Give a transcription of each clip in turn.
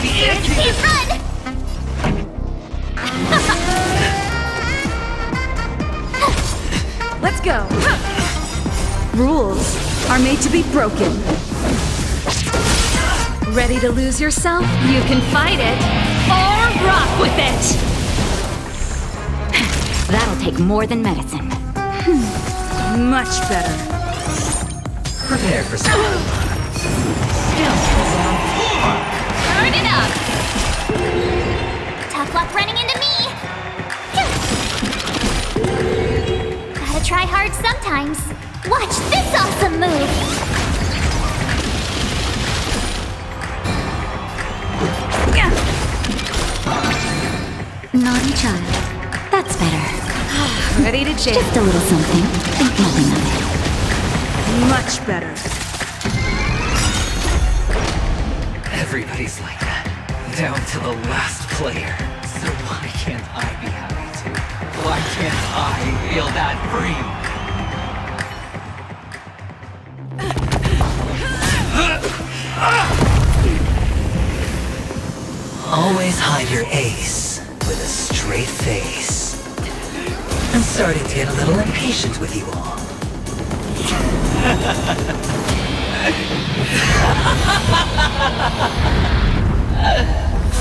the ante! Run! Let's go. Rules are made to be broken. Ready to lose yourself? You can fight it, or rock with it! That'll take more than medicine. Much better. Prepare for some. Turn it up! Tough luck running into me! Gotta try hard sometimes. Watch this awesome move! Naughty child. That's better. Ready to jam. Just a little something. Think nothing of it. Much better. Everybody's like that, down to the last player. So why can't I be happy too? Why can't I feel that free? Always hide your ace with a straight face. I'm starting to get a little impatient with you all.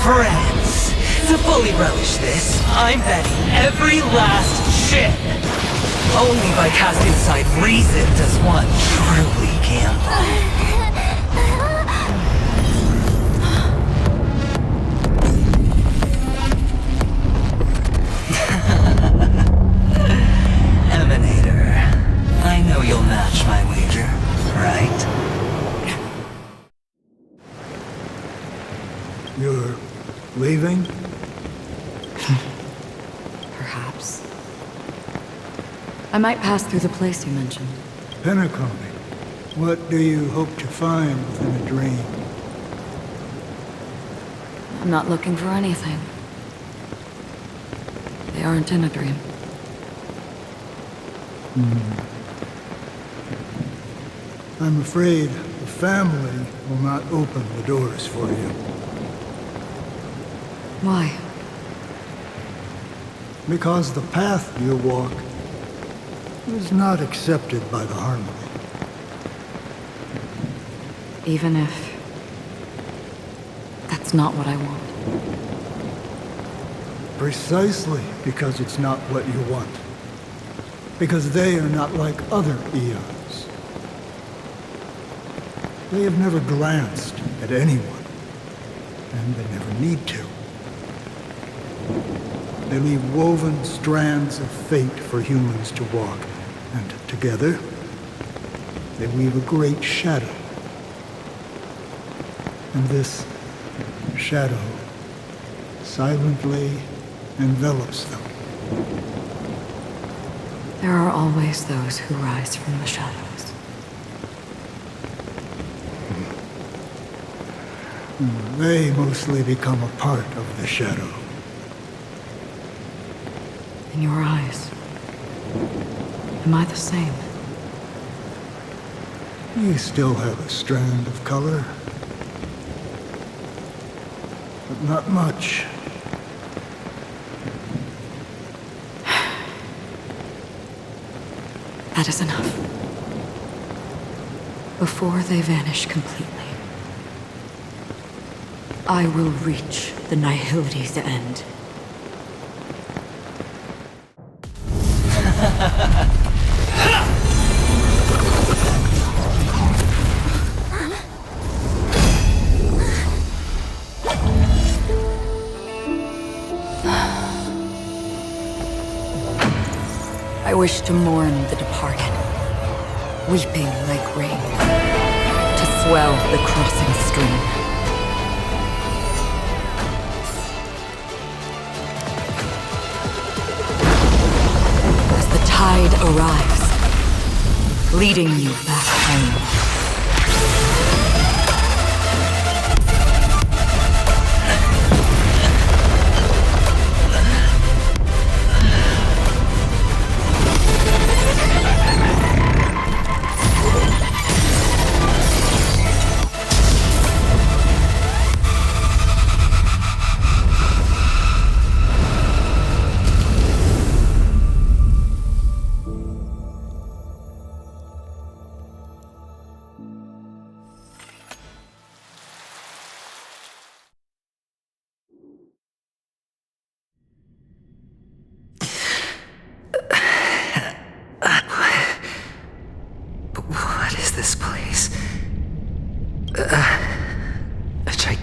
Friends, to fully relish this, I'm betting every last chip. Only by casting aside reason does one truly gamble. Emanator, I know you'll match my wager, right? You're leaving? Perhaps. I might pass through the place you mentioned. Penacony. What do you hope to find within a dream? I'm not looking for anything. They aren't in a dream. I'm afraid the family will not open the doors for you. Why? Because the path you walk is not accepted by the Harmony. Even if that's not what I want. Precisely because it's not what you want. Because they are not like other eons. They have never glanced at anyone, and they never need to. They leave woven strands of fate for humans to walk, and together, they weave a great shadow. And this shadow silently envelops them. There are always those who rise from the shadows. They mostly become a part of the shadow. In your eyes, am I the same? You still have a strand of color, but not much. That is enough. Before they vanish completely, I will reach the Nihility's end. I wish to mourn the departed, weeping like rain, to swell the crossing stream. As the tide arrives, leading you back home.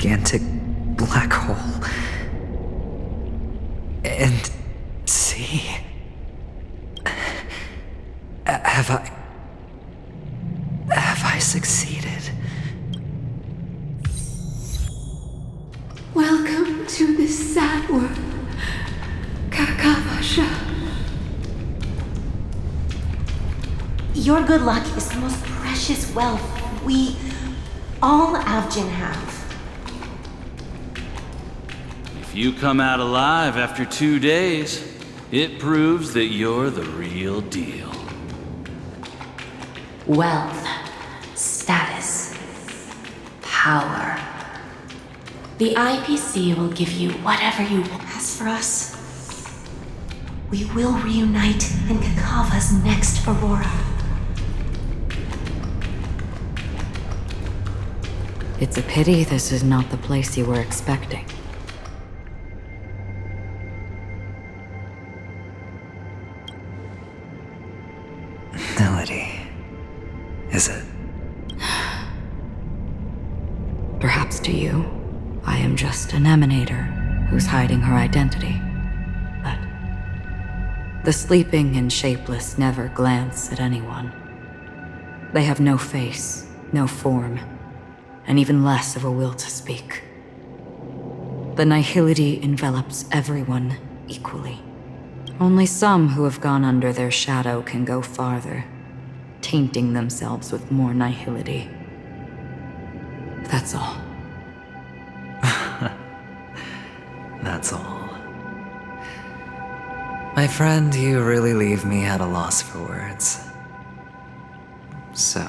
gigantic black hole. And see... Have I succeeded? Welcome to this sad world, Kakavasha. Your good luck is the most precious wealth we, all Avgin, have. If you come out alive after 2 days, it proves that you're the real deal. Wealth, status, power. The IPC will give you whatever you want. As for us, we will reunite in Kakava's next Aurora. It's a pity this is not the place you were expecting. Melody. Is it? Perhaps to you, I am just an emanator who's hiding her identity. But the sleeping and shapeless never glance at anyone. They have no face, no form, and even less of a will to speak. The nihility envelops everyone equally. Only some who have gone under their shadow can go farther, tainting themselves with more nihility. That's all. That's all. My friend, you really leave me at a loss for words. So...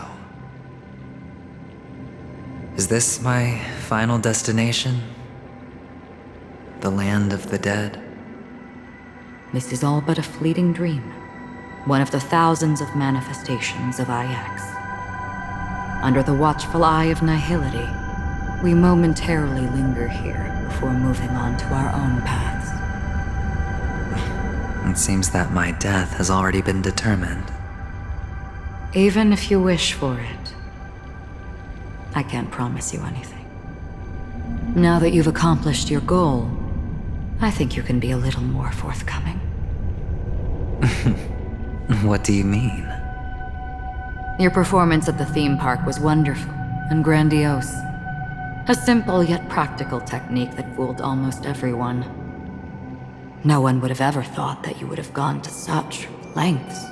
is this my final destination? The land of the dead? This is all but a fleeting dream. One of the thousands of manifestations of IX. Under the watchful eye of nihility, we momentarily linger here before moving on to our own paths. It seems that my death has already been determined. Even if you wish for it, I can't promise you anything. Now that you've accomplished your goal, I think you can be a little more forthcoming. What do you mean? Your performance at the theme park was wonderful and grandiose. A simple yet practical technique that fooled almost everyone. No one would have ever thought that you would have gone to such lengths,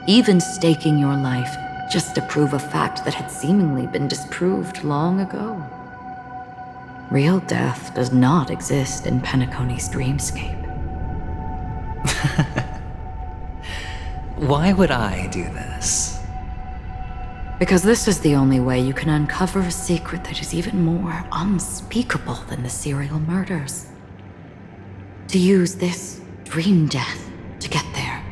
even staking your life just to prove a fact that had seemingly been disproved long ago. Real death does not exist in Penacony's dreamscape. Why would I do this? Because this is the only way you can uncover a secret that is even more unspeakable than the serial murders. To use this dream death to get there.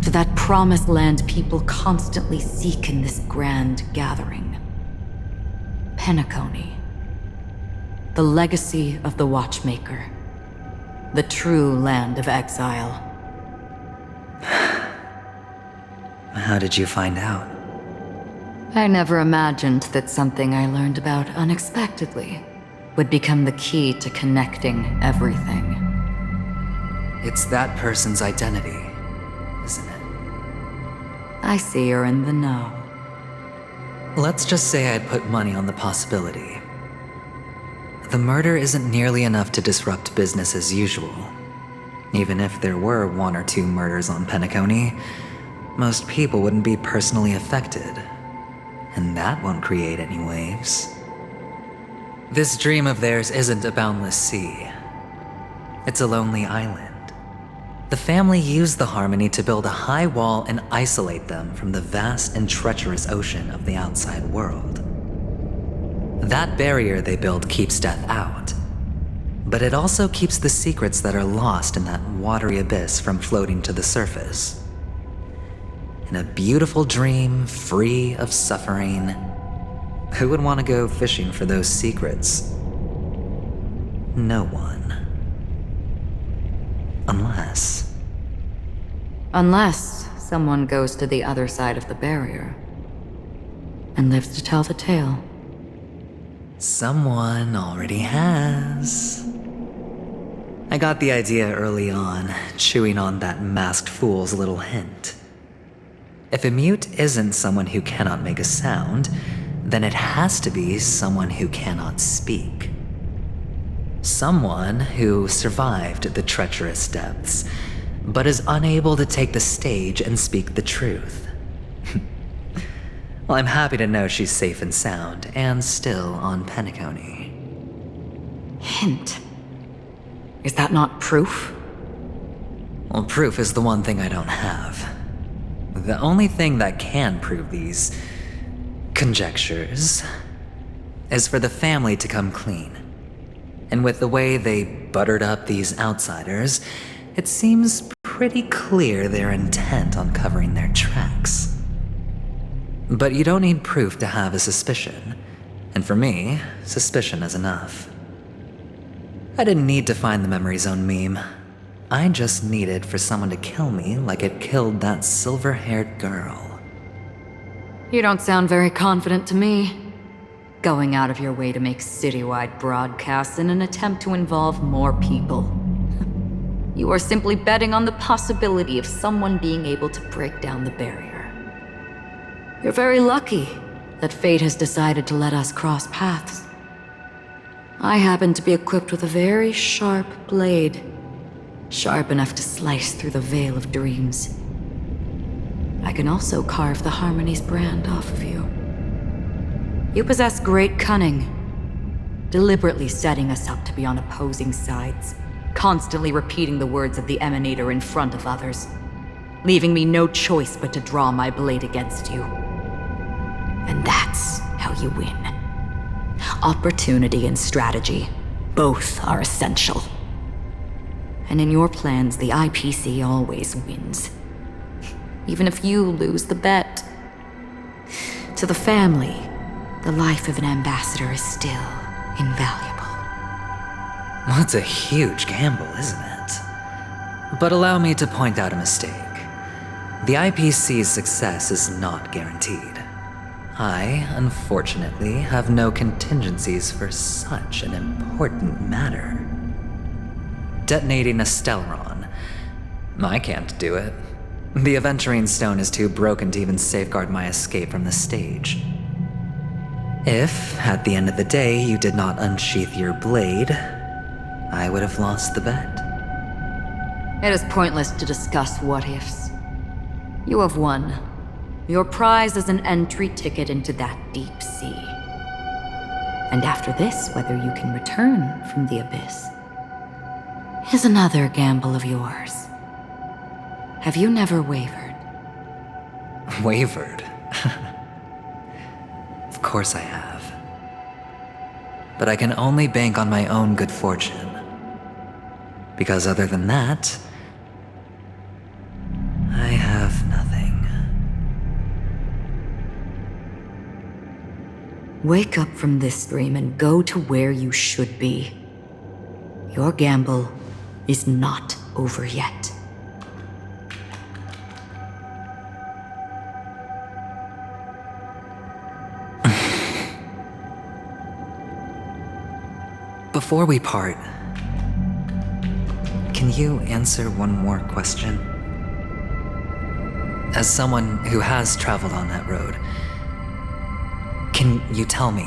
To that promised land people constantly seek in this grand gathering. Penacony. The legacy of the Watchmaker. The true land of exile. How did you find out? I never imagined that something I learned about unexpectedly would become the key to connecting everything. It's that person's identity, isn't it? I see you're in the know. Let's just say I'd put money on the possibility. The murder isn't nearly enough to disrupt business as usual. Even if there were 1 or 2 murders on Penacony, most people wouldn't be personally affected. And that won't create any waves. This dream of theirs isn't a boundless sea. It's a lonely island. The family used the Harmony to build a high wall and isolate them from the vast and treacherous ocean of the outside world. That barrier they built keeps death out, but it also keeps the secrets that are lost in that watery abyss from floating to the surface. In a beautiful dream, free of suffering, who would want to go fishing for those secrets? No one. Unless someone goes to the other side of the barrier and lives to tell the tale. Someone already has. I got the idea early on, chewing on that masked fool's little hint. If a mute isn't someone who cannot make a sound, then it has to be someone who cannot speak. Someone who survived the treacherous depths, but is unable to take the stage and speak the truth. Well, I'm happy to know she's safe and sound, and still on Penacony. Hint. Is that not proof? Well, proof is the one thing I don't have. The only thing that can prove these conjectures is for the family to come clean. And with the way they buttered up these outsiders, it seems pretty clear they're intent on covering their tracks. But you don't need proof to have a suspicion. And for me, suspicion is enough. I didn't need to find the memory zone meme. I just needed for someone to kill me like it killed that silver-haired girl. You don't sound very confident to me. Going out of your way to make citywide broadcasts in an attempt to involve more people. You are simply betting on the possibility of someone being able to break down the barrier. You're very lucky that fate has decided to let us cross paths. I happen to be equipped with a very sharp blade, sharp enough to slice through the veil of dreams. I can also carve the Harmony's brand off of you. You possess great cunning, deliberately setting us up to be on opposing sides, constantly repeating the words of the Emanator in front of others, leaving me no choice but to draw my blade against you. And that's how you win. Opportunity and strategy, both are essential. And in your plans, the IPC always wins. Even if you lose the bet. To the family, the life of an ambassador is still invaluable. Well, it's a huge gamble, isn't it? But allow me to point out a mistake. The IPC's success is not guaranteed. I, unfortunately, have no contingencies for such an important matter. Detonating a Stellaron. I can't do it. The Aventurine Stone is too broken to even safeguard my escape from the stage. If, at the end of the day, you did not unsheath your blade, I would have lost the bet. It is pointless to discuss what-ifs. You have won. Your prize is an entry ticket into that deep sea. And after this, whether you can return from the abyss is another gamble of yours. Have you never wavered? Wavered? Of course I have. But I can only bank on my own good fortune. Because other than that, I have nothing. Wake up from this dream and go to where you should be. Your gamble is not over yet. Before we part, can you answer one more question? As someone who has traveled on that road, can you tell me,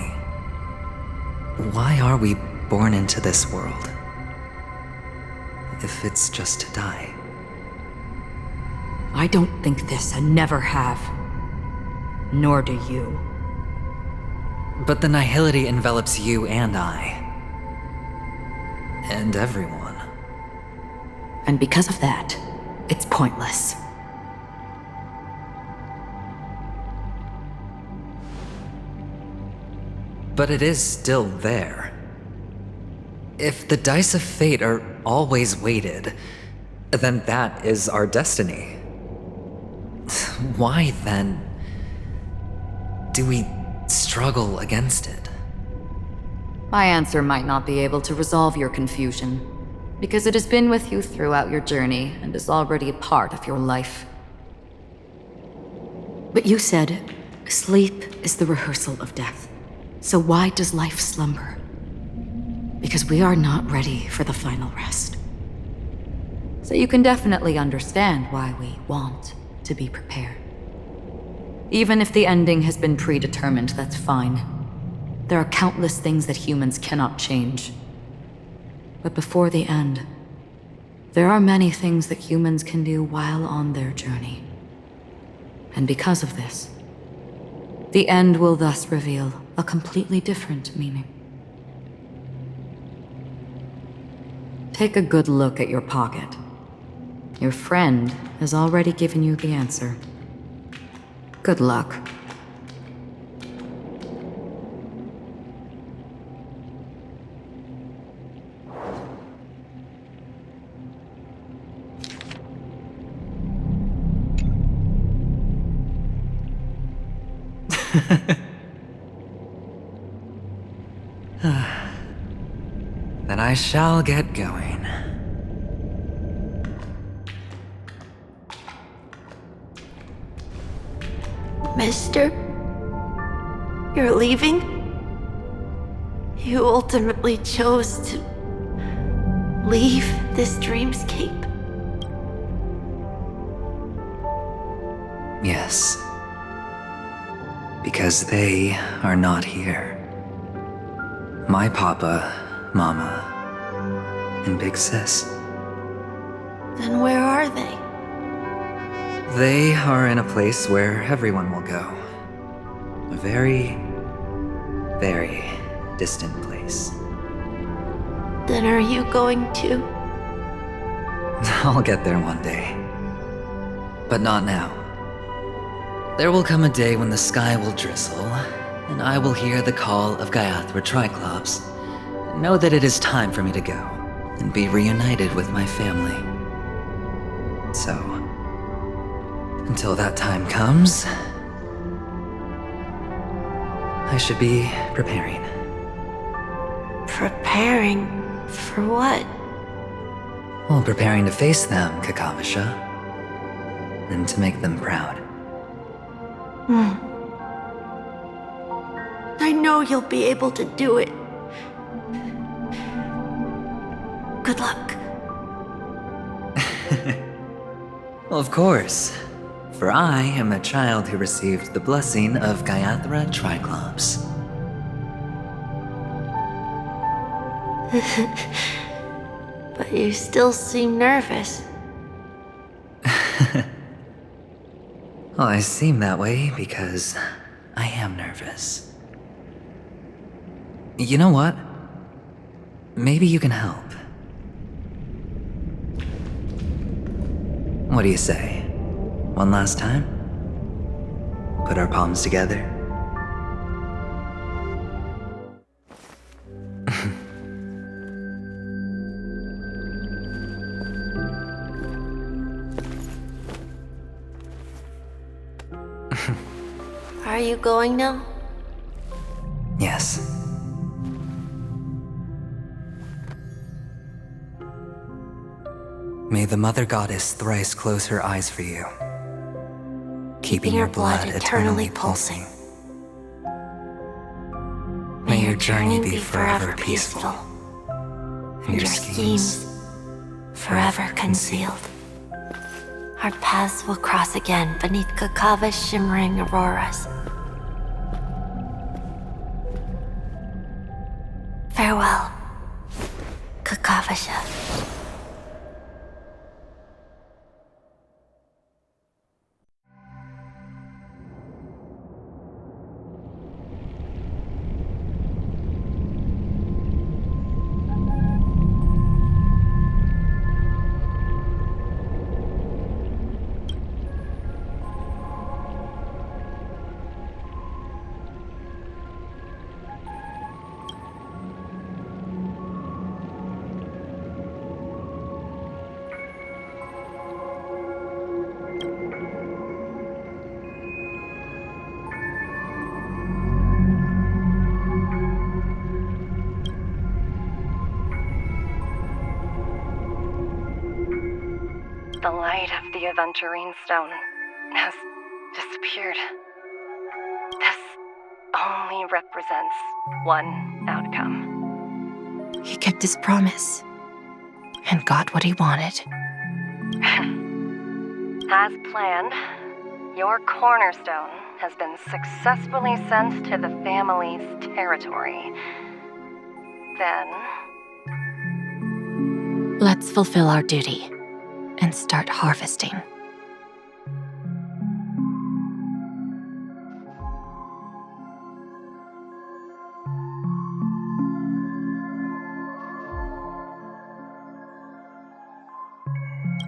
why are we born into this world? If it's just to die. I don't think this and never have. Nor do you. But the nihility envelops you and I. And everyone. And because of that, it's pointless. But it is still there. If the dice of fate are always weighted, then that is our destiny. Why, then, do we struggle against it? My answer might not be able to resolve your confusion, because it has been with you throughout your journey and is already a part of your life. But you said, sleep is the rehearsal of death. So why does life slumber? Because we are not ready for the final rest. So you can definitely understand why we want to be prepared. Even if the ending has been predetermined, that's fine. There are countless things that humans cannot change. But before the end, there are many things that humans can do while on their journey. And because of this, the end will thus reveal a completely different meaning. Take a good look at your pocket. Your friend has already given you the answer. Good luck. Then I shall get going. Mister? You're leaving? You ultimately chose to leave this dreamscape? Yes. Because they are not here. My papa, mama, and big sis. Then where are they? They are in a place where everyone will go. A very, very distant place. Then are you going to? I'll get there one day. But not now. There will come a day when the sky will drizzle, and I will hear the call of Gaiathra Triclops, and know that it is time for me to go, and be reunited with my family. So, until that time comes, I should be preparing. Preparing for what? Well, preparing to face them, Kakavasha, and to make them proud. I know you'll be able to do it. Good luck. Well, of course. For I am a child who received the blessing of Gaiathra Triclops. But you still seem nervous. Well, I seem that way because I am nervous. You know what? Maybe you can help. What do you say? One last time? Put our palms together? Are you going now? Yes. May the Mother Goddess thrice close her eyes for you, keeping your blood eternally pulsing. May your journey be forever peaceful, and your schemes forever concealed. Our paths will cross again beneath Kakava's shimmering auroras. Farewell, Kakavasha. The light of the Aventurine Stone has disappeared. This only represents one outcome. He kept his promise and got what he wanted. As planned, your cornerstone has been successfully sent to the family's territory. Then, Let's fulfill our duty and start harvesting.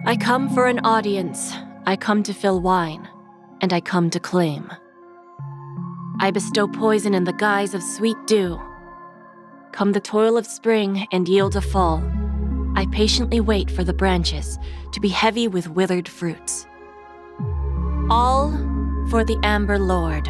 I come for an audience. I come to fill wine, and I come to claim. I bestow poison in the guise of sweet dew. Come the toil of spring and yield a fall. I patiently wait for the branches to be heavy with withered fruits. All for the Amber Lord.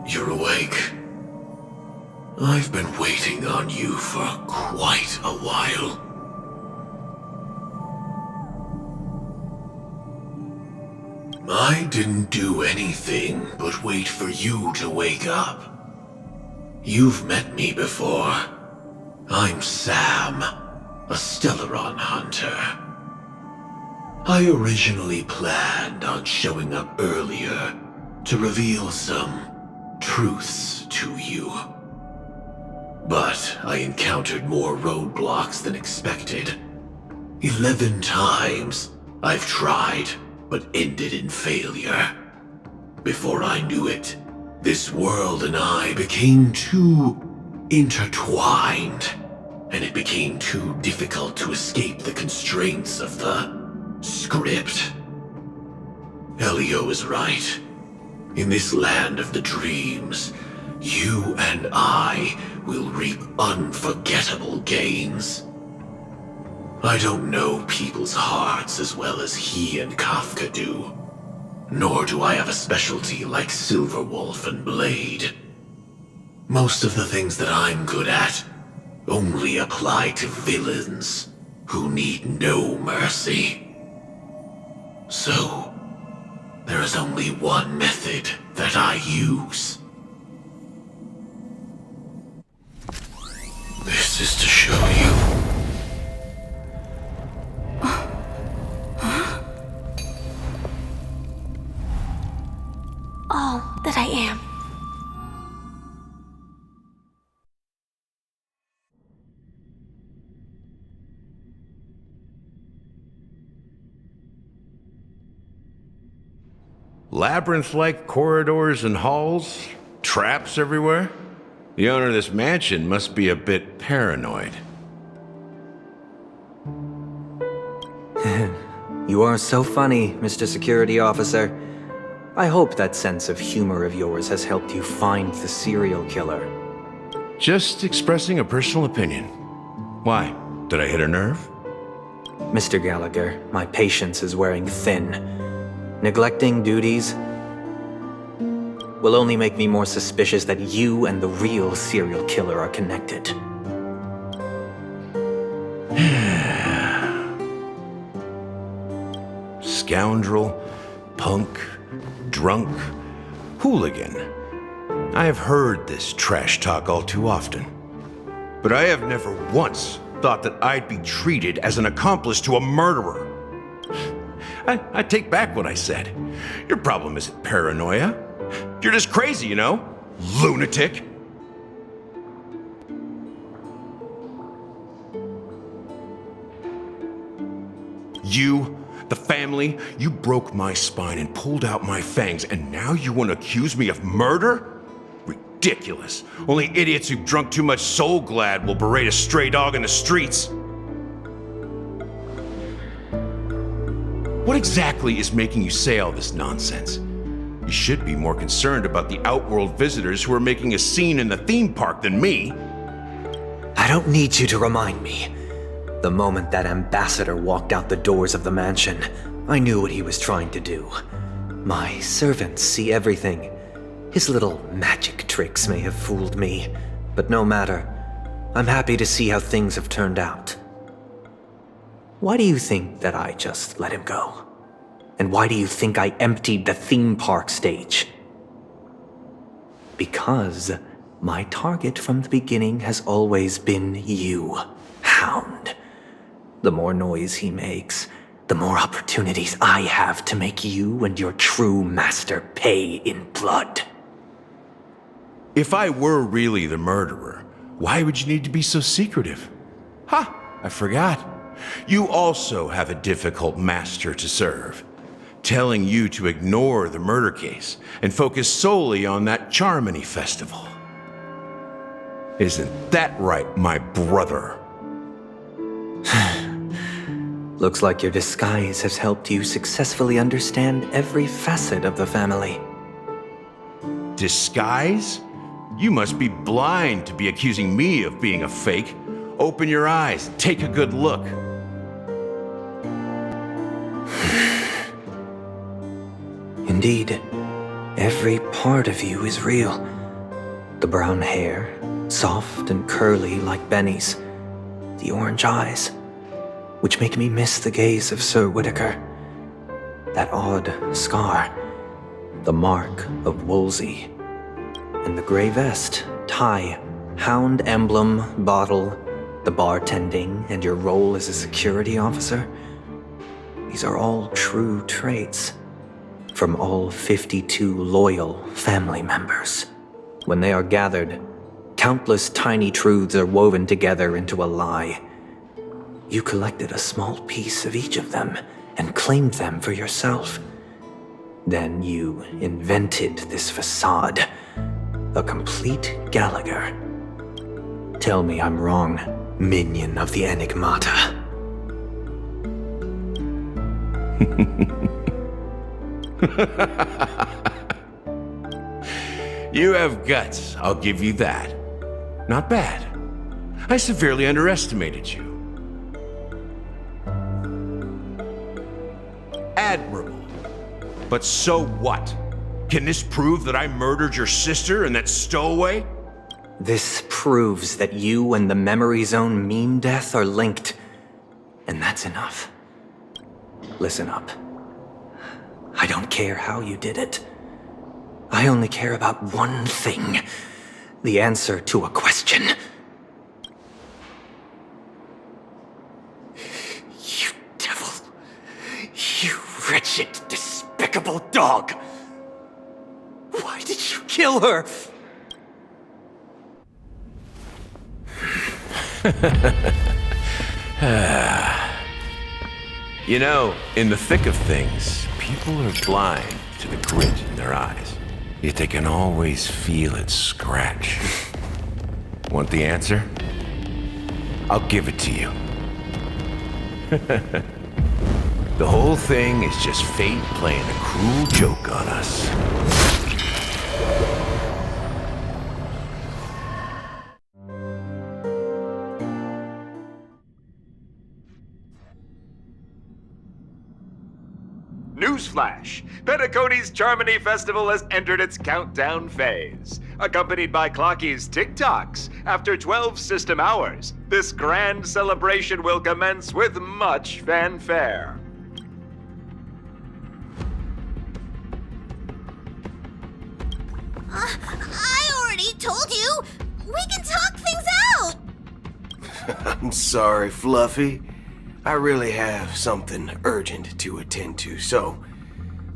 You're awake. I've been waiting on you for quite a while. I didn't do anything but wait for you to wake up. You've met me before. I'm Sam, a Stellaron hunter. I originally planned on showing up earlier to reveal some truths to you. But I encountered more roadblocks than expected. 11 times I've tried, but ended in failure. Before I knew it, this world and I became too intertwined, and it became too difficult to escape the constraints of the script. Elio is right. In this land of the dreams, you and I will reap unforgettable gains. I don't know people's hearts as well as he and Kafka do. Nor do I have a specialty like Silverwolf and Blade. Most of the things that I'm good at only apply to villains who need no mercy. So, there is only one method that I use. This is to show you. All that I am. Labyrinth-like corridors and halls? Traps everywhere? The owner of this mansion must be a bit paranoid. You are so funny, Mr. Security Officer. I hope that sense of humor of yours has helped you find the serial killer. Just expressing a personal opinion. Why? Did I hit a nerve? Mr. Gallagher, my patience is wearing thin. Neglecting duties will only make me more suspicious that you and the real serial killer are connected. Scoundrel, punk, drunk, hooligan. I have heard this trash talk all too often. But I have never once thought that I'd be treated as an accomplice to a murderer. I take back what I said. Your problem isn't paranoia. You're just crazy, you know? Lunatic. You, the family, you broke my spine and pulled out my fangs, and now you want to accuse me of murder? Ridiculous. Only idiots who've drunk too much Soul Glad will berate a stray dog in the streets. What exactly is making you say all this nonsense? You should be more concerned about the Outworld visitors who are making a scene in the theme park than me. I don't need you to remind me. The moment that ambassador walked out the doors of the mansion, I knew what he was trying to do. My servants see everything. His little magic tricks may have fooled me, but no matter. I'm happy to see how things have turned out. Why do you think that I just let him go? And why do you think I emptied the theme park stage? Because my target from the beginning has always been you, Hound. The more noise he makes, the more opportunities I have to make you and your true master pay in blood. If I were really the murderer, why would you need to be so secretive? Ha! I forgot. You also have a difficult master to serve, telling you to ignore the murder case and focus solely on that Charmony festival. Isn't that right, my brother? Looks like your disguise has helped you successfully understand every facet of the family. Disguise? You must be blind to be accusing me of being a fake. Open your eyes, take a good look. Indeed, every part of you is real. The brown hair, soft and curly like Benny's. The orange eyes, which make me miss the gaze of Sir Whitaker. That odd scar, the mark of Wolsey. And the gray vest, tie, hound emblem, bottle, the bartending, and your role as a security officer. These are all true traits from all 52 loyal family members. When they are gathered, countless tiny truths are woven together into a lie. You collected a small piece of each of them and claimed them for yourself. Then you invented this facade, a complete Gallagher. Tell me I'm wrong, minion of the Enigmata. You have guts, I'll give you that. Not bad. I severely underestimated you. Admirable. But so what? Can this prove that I murdered your sister and that stowaway? This proves that you and the Memory Zone meme death are linked. And that's enough. Listen up. I don't care how you did it. I only care about one thing. The answer to a question. You devil. You wretched, despicable dog. Why did you kill her? You know, in the thick of things, people are blind to the grit in their eyes. Yet they can always feel it scratch. Want the answer? I'll give it to you. The whole thing is just fate playing a cruel joke on us. Newsflash! Penacony's Charmony Festival has entered its countdown phase. Accompanied by Clocky's TikToks, after 12 system hours, this grand celebration will commence with much fanfare. I already told you! We can talk things out! I'm sorry, Fluffy. I really have something urgent to attend to, so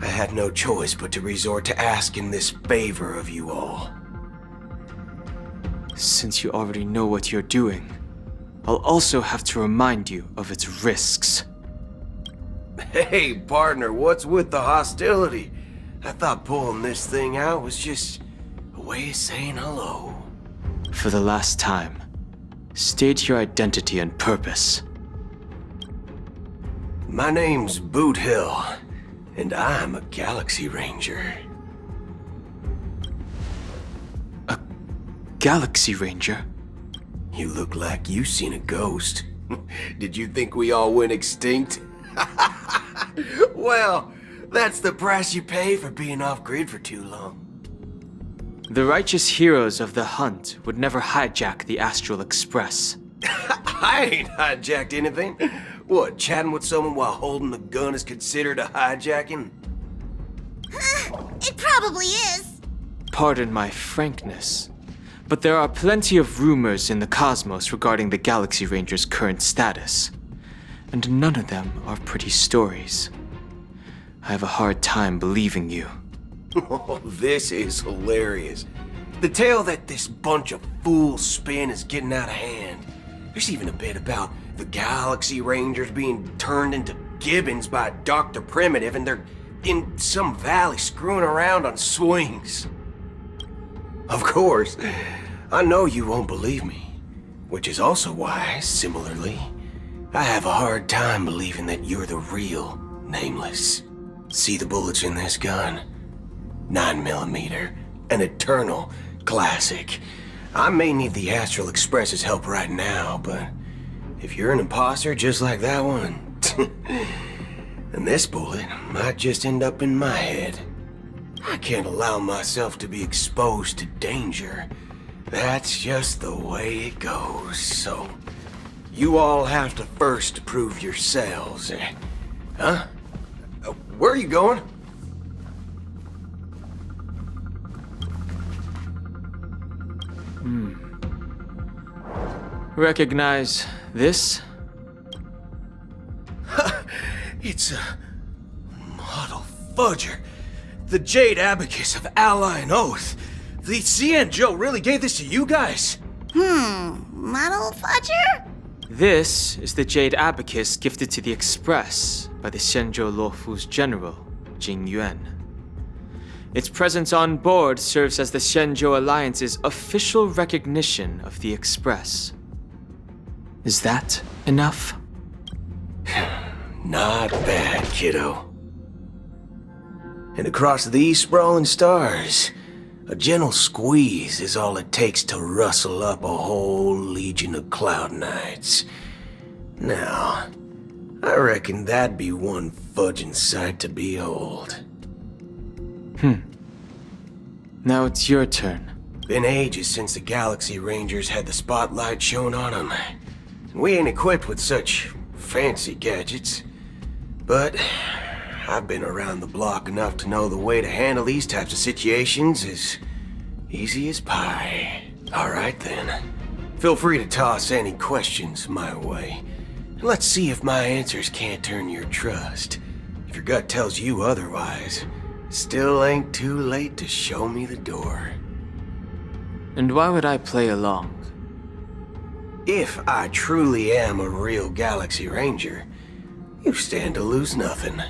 I had no choice but to resort to asking this favor of you all. Since you already know what you're doing, I'll also have to remind you of its risks. Hey, partner, what's with the hostility? I thought pulling this thing out was just a way of saying hello. For the last time, state your identity and purpose. My name's Boot Hill, and I'm a Galaxy Ranger. A Galaxy Ranger? You look like you seen a ghost. Did you think we all went extinct? Well, that's the price you pay for being off-grid for too long. The righteous heroes of the hunt would never hijack the Astral Express. I ain't hijacked anything. What, chatting with someone while holding a gun is considered a hijacking? It probably is. Pardon my frankness, but there are plenty of rumors in the cosmos regarding the Galaxy Ranger's current status, and none of them are pretty stories. I have a hard time believing you. Oh, this is hilarious. The tale that this bunch of fools spin is getting out of hand. There's even a bit about the Galaxy Rangers being turned into gibbons by Dr. Primitive, and they're in some valley screwing around on swings. Of course, I know you won't believe me, which is also why, similarly, I have a hard time believing that you're the real Nameless. See the bullets in this gun? 9mm, an eternal classic. I may need the Astral Express's help right now, but if you're an imposter just like that one, then this bullet might just end up in my head. I can't allow myself to be exposed to danger. That's just the way it goes, so you all have to first prove yourselves. Huh? Where are you going? Recognize this? It's a model fudger. The Jade Abacus of Ally and Oath. The Cian really gave this to you guys? Model fudger? This is the Jade Abacus gifted to the Express by the Shenzhou Luofu's general, Jing Yuan. Its presence on board serves as the Shenzhou Alliance's official recognition of the Express. Is that enough? Not bad, kiddo. And across these sprawling stars, a gentle squeeze is all it takes to rustle up a whole legion of Cloud Knights. Now, I reckon that'd be one fudging sight to behold. Now it's your turn. Been ages since the Galaxy Rangers had the spotlight shown on them. We ain't equipped with such fancy gadgets. But I've been around the block enough to know the way to handle these types of situations is easy as pie. All right then. Feel free to toss any questions my way. Let's see if my answers can't turn your trust. If your gut tells you otherwise, still ain't too late to show me the door. And why would I play along? If I truly am a real Galaxy Ranger, you stand to lose nothing.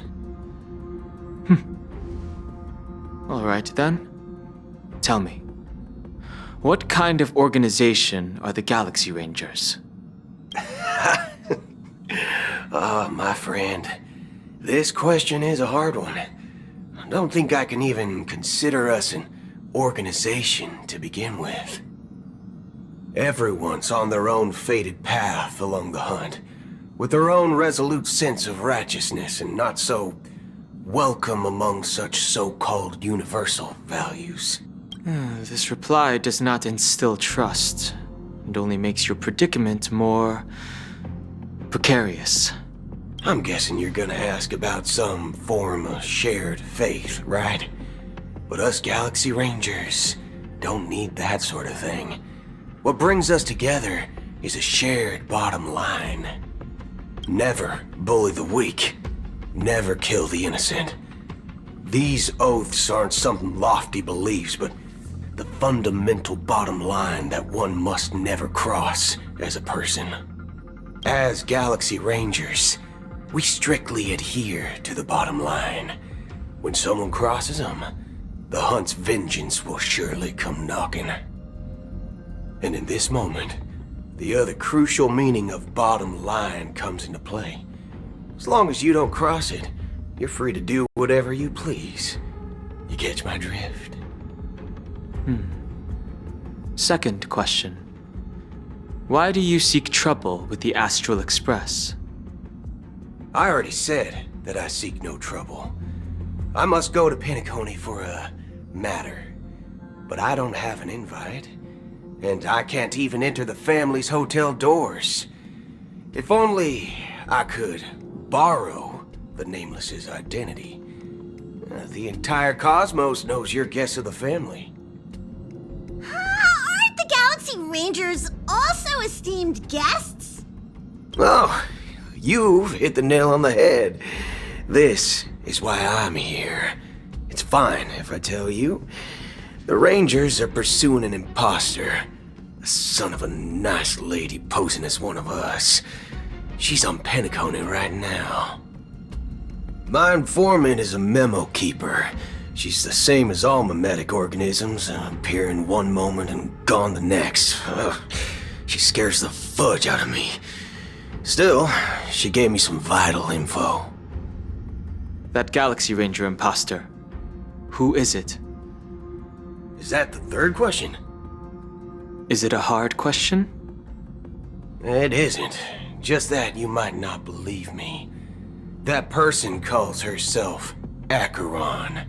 All right then. Tell me, what kind of organization are the Galaxy Rangers? My friend, this question is a hard one. I don't think I can even consider us an organization to begin with. Everyone's on their own fated path along the hunt, with their own resolute sense of righteousness and not so welcome among such so-called universal values. This reply does not instill trust, and only makes your predicament more precarious. I'm guessing you're gonna ask about some form of shared faith, right? But us Galaxy Rangers don't need that sort of thing. What brings us together is a shared bottom line. Never bully the weak. Never kill the innocent. These oaths aren't some lofty beliefs, but the fundamental bottom line that one must never cross as a person. As Galaxy Rangers, we strictly adhere to the bottom line. When someone crosses them, the hunt's vengeance will surely come knocking. And in this moment, the other crucial meaning of bottom line comes into play. As long as you don't cross it, you're free to do whatever you please. You catch my drift? Second question. Why do you seek trouble with the Astral Express? I already said that I seek no trouble. I must go to Penacony for a matter. But I don't have an invite. And I can't even enter the family's hotel doors. If only I could borrow the Nameless's identity. The entire cosmos knows you're guests of the family. Aren't the Galaxy Rangers also esteemed guests? Oh, you've hit the nail on the head. This is why I'm here. It's fine if I tell you. The Rangers are pursuing an imposter. A son of a nice lady posing as one of us. She's on Penacony right now. My informant is a memo keeper. She's the same as all mimetic organisms, appearing one moment and gone the next. Ugh, she scares the fudge out of me. Still, she gave me some vital info. That Galaxy Ranger imposter. Who is it? Is that the third question? Is it a hard question? It isn't. Just that you might not believe me. That person calls herself Acheron.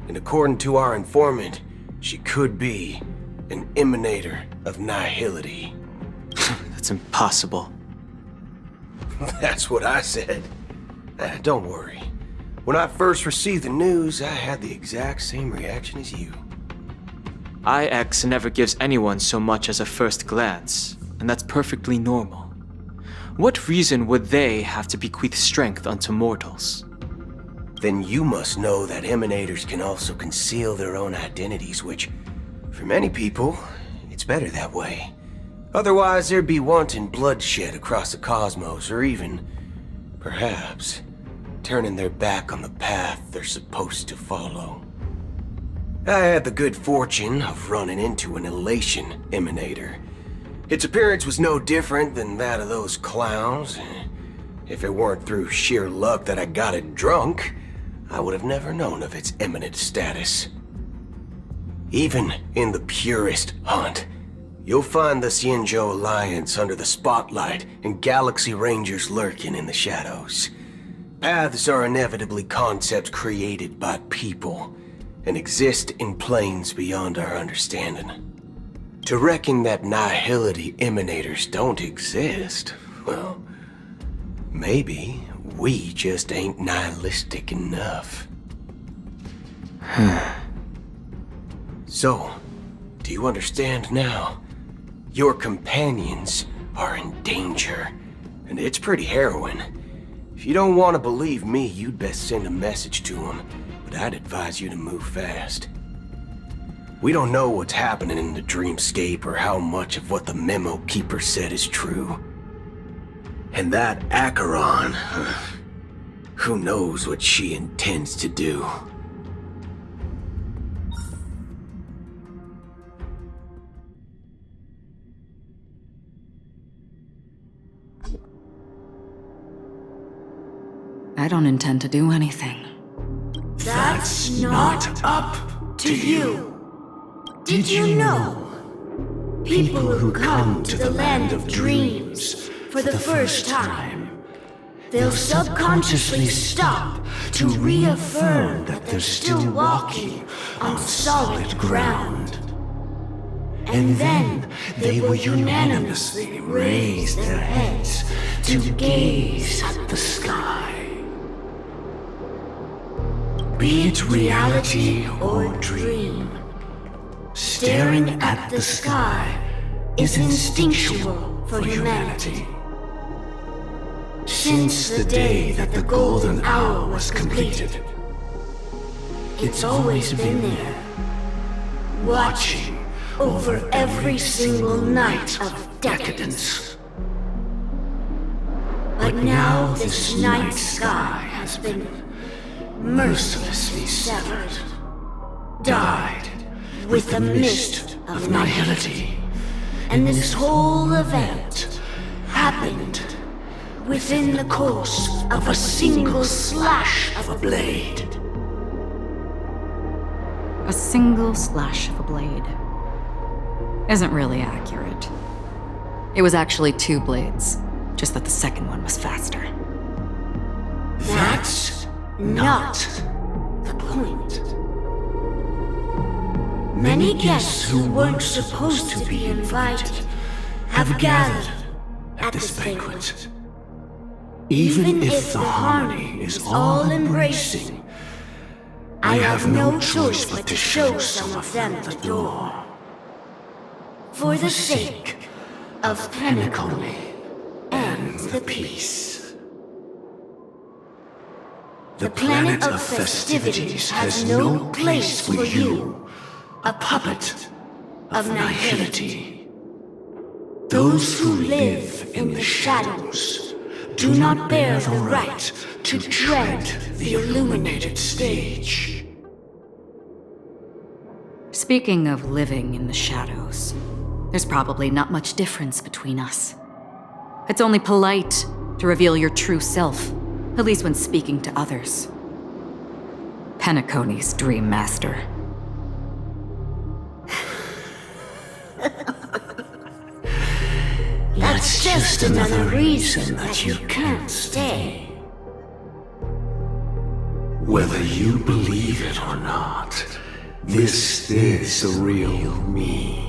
And according to our informant, she could be an emanator of nihility. That's impossible. That's what I said. Don't worry. When I first received the news, I had the exact same reaction as you. IX never gives anyone so much as a first glance, and that's perfectly normal. What reason would they have to bequeath strength unto mortals? Then you must know that emanators can also conceal their own identities, which, for many people, it's better that way. Otherwise, there'd be wanton bloodshed across the cosmos, or even, perhaps, turning their back on the path they're supposed to follow. I had the good fortune of running into an elation emanator. Its appearance was no different than that of those clowns. If it weren't through sheer luck that I got it drunk, I would have never known of its eminent status. Even in the purest hunt, you'll find the Xianzhou Alliance under the spotlight and Galaxy Rangers lurking in the shadows. Paths are inevitably concepts created by people and exist in planes beyond our understanding. To reckon that nihility emanators don't exist, well, maybe we just ain't nihilistic enough. So, do you understand now? Your companions are in danger, and it's pretty harrowing. If you don't want to believe me, you'd best send a message to them, but I'd advise you to move fast. We don't know what's happening in the dreamscape or how much of what the memo keeper said is true. And that Acheron, who knows what she intends to do. I don't intend to do anything. That's not up to you. Did you know? People who come to the land of dreams for the first time, they'll subconsciously stop to reaffirm that they're still walking on solid ground. And then they will unanimously raise their heads to gaze at the sky. Be it reality or dream, staring at the sky is instinctual for humanity. Since the day that the golden hour was completed, it's always been there, watching over every single night of decadence. But now this night sky has been mercilessly severed, dyed with the mist of nihility, and this whole event happened within the course of a single slash of a blade. A single slash of a blade isn't really accurate. It was actually 2 blades, just that the second one was faster. That's not the point. Many guests who weren't supposed to be invited have gathered at this banquet. Even if the harmony is all-embracing, I have no choice but to show some of them the door. For the sake of Penacony and the peace. The planet of festivities has no place for you, a puppet of nihility. Those who live in the shadows do not bear the right to tread the illuminated stage. Speaking of living in the shadows, there's probably not much difference between us. It's only polite to reveal your true self, at least when speaking to others. Penacony's Dream Master. That's just another reason that you can't stay. Whether you believe it or not, this is the real me.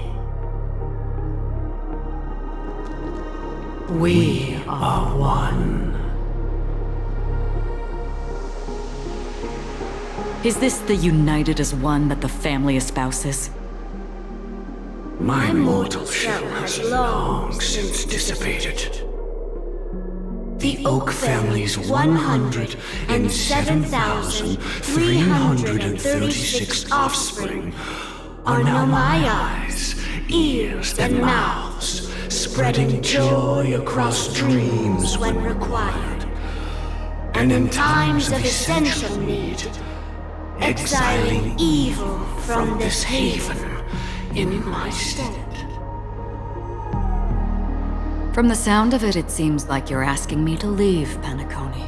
We are one. Is this the united as one that the family espouses? My mortal shell has long since dissipated. The Oak family's 107,336 offspring are now my eyes, ears, and mouths, spreading joy across dreams when required, and in times of essential need, exiling evil from this haven in my stead. From the sound of it, it seems like you're asking me to leave Penacony.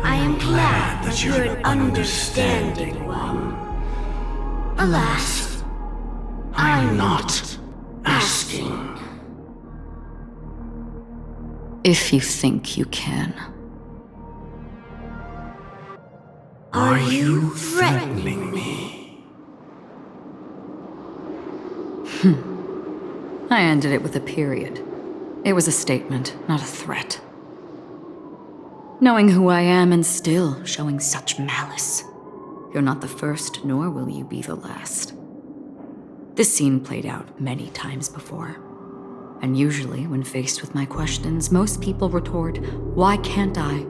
I am glad that you're an understanding one. Alas, I'm not asking. If you think you can. Are you threatening me? I ended it with a period. It was a statement, not a threat. Knowing who I am and still showing such malice. You're not the first, nor will you be the last. This scene played out many times before. And usually, when faced with my questions, most people retort, "Why can't I?"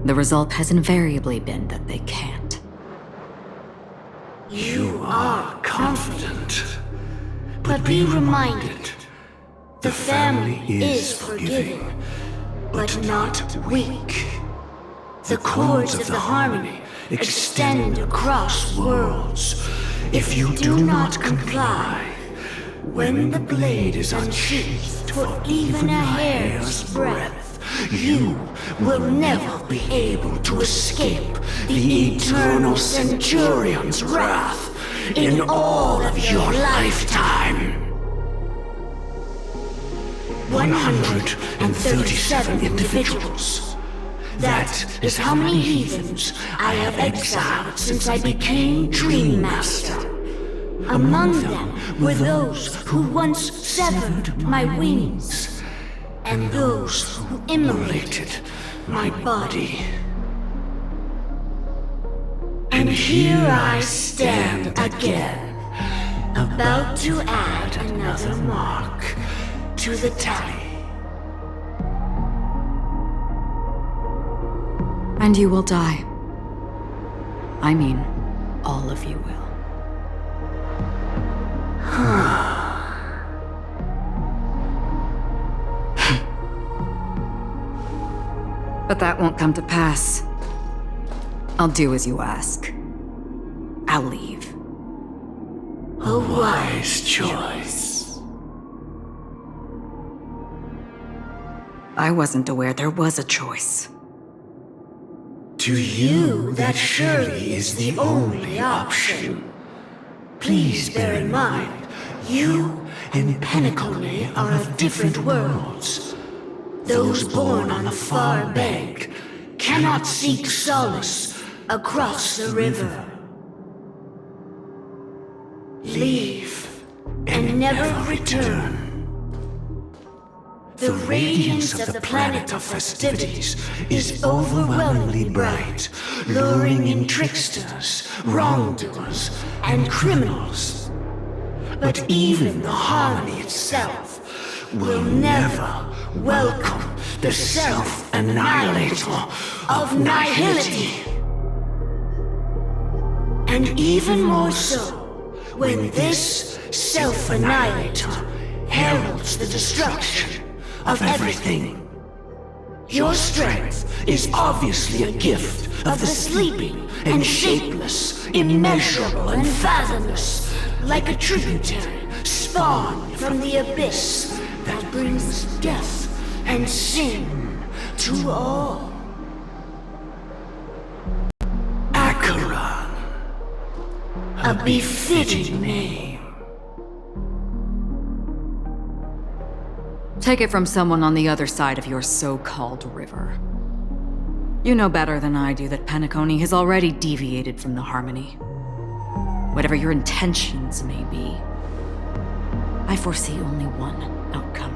The result has invariably been that they can't. You are confident, but be reminded, the family is forgiving, but not weak. The cords of the harmony extend across worlds. If you do not comply, when the blade is unsheathed for even a hair's breadth, you will never be able to escape the eternal Centurion's wrath in all of your lifetime. 137 individuals. That is how many heathens I have exiled since I became Dream Master. Among them were those who once severed my wings, and those who immolated my body. And here I stand again, About to add another mark to the tally. And you will die. I mean, all of you will. But that won't come to pass. I'll do as you ask. I'll leave. A wise choice. I wasn't aware there was a choice. To you, that surely is the only option. Please bear in mind, you and Penacony are of different worlds. Those born on the far bank cannot seek solace across the river. Leave and never return. The radiance of the planet of festivities is overwhelmingly bright, luring in tricksters, wrongdoers, and criminals. But even the harmony itself will never welcome the self-annihilator of nihility. And even more so, when this self-annihilator heralds the destruction of everything. Your strength is obviously a gift of the sleeping and shapeless, immeasurable and fathomless, like a tributary spawned from the abyss that brings death and sin to all. Acheron, a befitting name. Take it from someone on the other side of your so-called river. You know better than I do that Penacony has already deviated from the harmony. Whatever your intentions may be, I foresee only one outcome.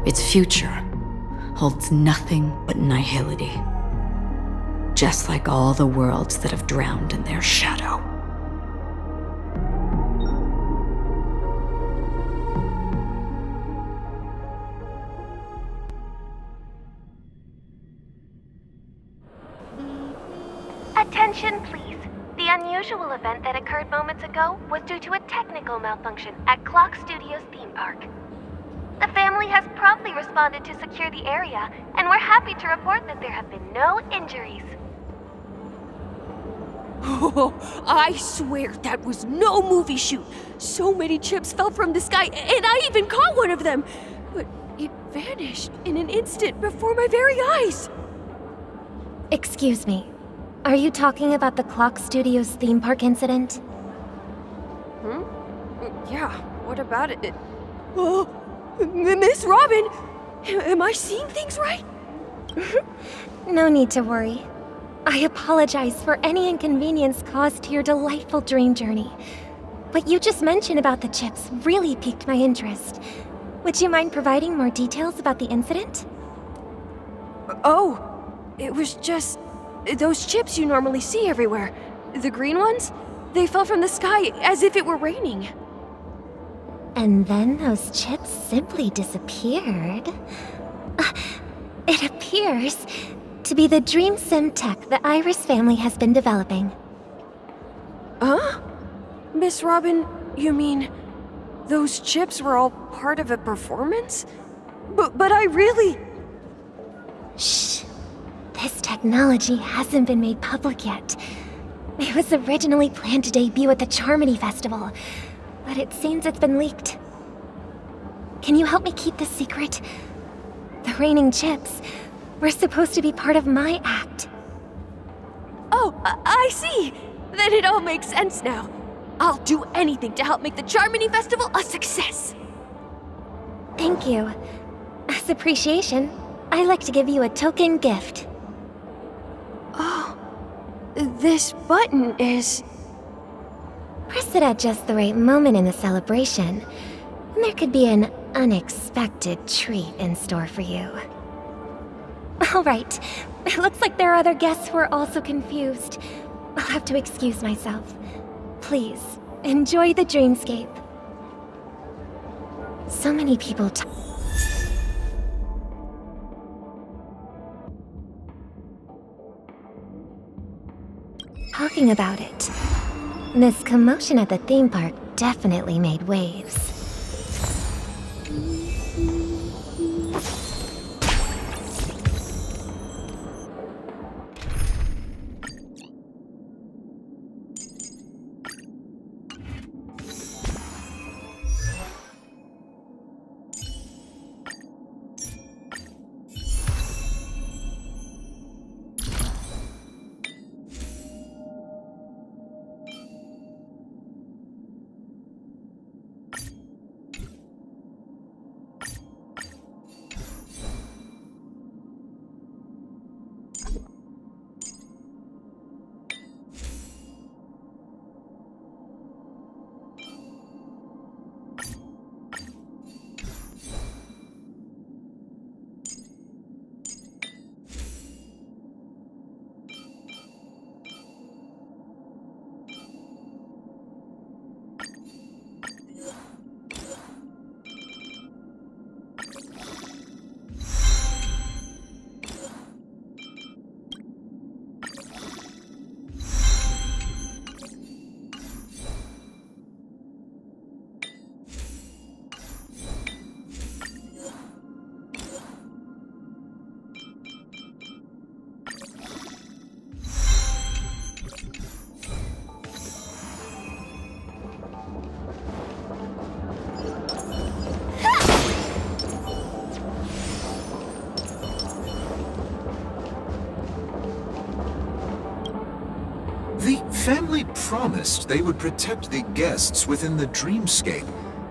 Its future holds nothing but nihility. Just like all the worlds that have drowned in their shadow. Attention, please. The unusual event that occurred moments ago was due to a technical malfunction at Clock Studios theme park. The family has promptly responded to secure the area, and we're happy to report that there have been no injuries. Oh, I swear that was no movie shoot. So many chips fell from the sky, and I even caught one of them. But it vanished in an instant before my very eyes. Excuse me. Are you talking about the Clock Studios theme park incident? Yeah, what about it? Oh, Miss Robin! Am I seeing things right? No need to worry. I apologize for any inconvenience caused to your delightful dream journey. What you just mentioned about the chips really piqued my interest. Would you mind providing more details about the incident? Oh, it was just those chips you normally see everywhere. The green ones? They fell from the sky as if it were raining. And then those chips simply disappeared. It appears to be the dream sim tech the Iris family has been developing. Huh? Miss Robin, you mean those chips were all part of a performance? But I really... Shh. This technology hasn't been made public yet. It was originally planned to debut at the Charmony Festival, but it seems it's been leaked. Can you help me keep this secret? The raining chips were supposed to be part of my act. Oh, I see. Then it all makes sense now. I'll do anything to help make the Charmony Festival a success. Thank you. As appreciation, I'd like to give you a token gift. Oh, this button is... Press it at just the right moment in the celebration, and there could be an unexpected treat in store for you. All right, it looks like there are other guests who are also confused. I'll have to excuse myself. Please, enjoy the dreamscape. So many people talking about it. This commotion at the theme park definitely made waves. The family promised they would protect the guests within the dreamscape,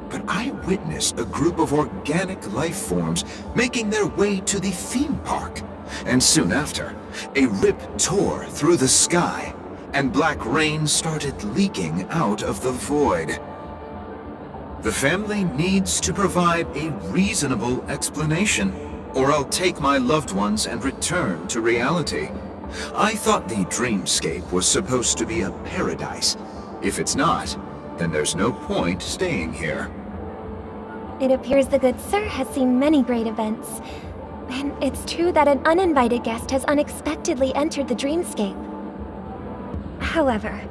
but I witnessed a group of organic life forms making their way to the theme park. And soon after, a rip tore through the sky, and black rain started leaking out of the void. The family needs to provide a reasonable explanation, or I'll take my loved ones and return to reality. I thought the dreamscape was supposed to be a paradise. If it's not, then there's no point staying here. It appears the good sir has seen many great events. And it's true that an uninvited guest has unexpectedly entered the dreamscape. However,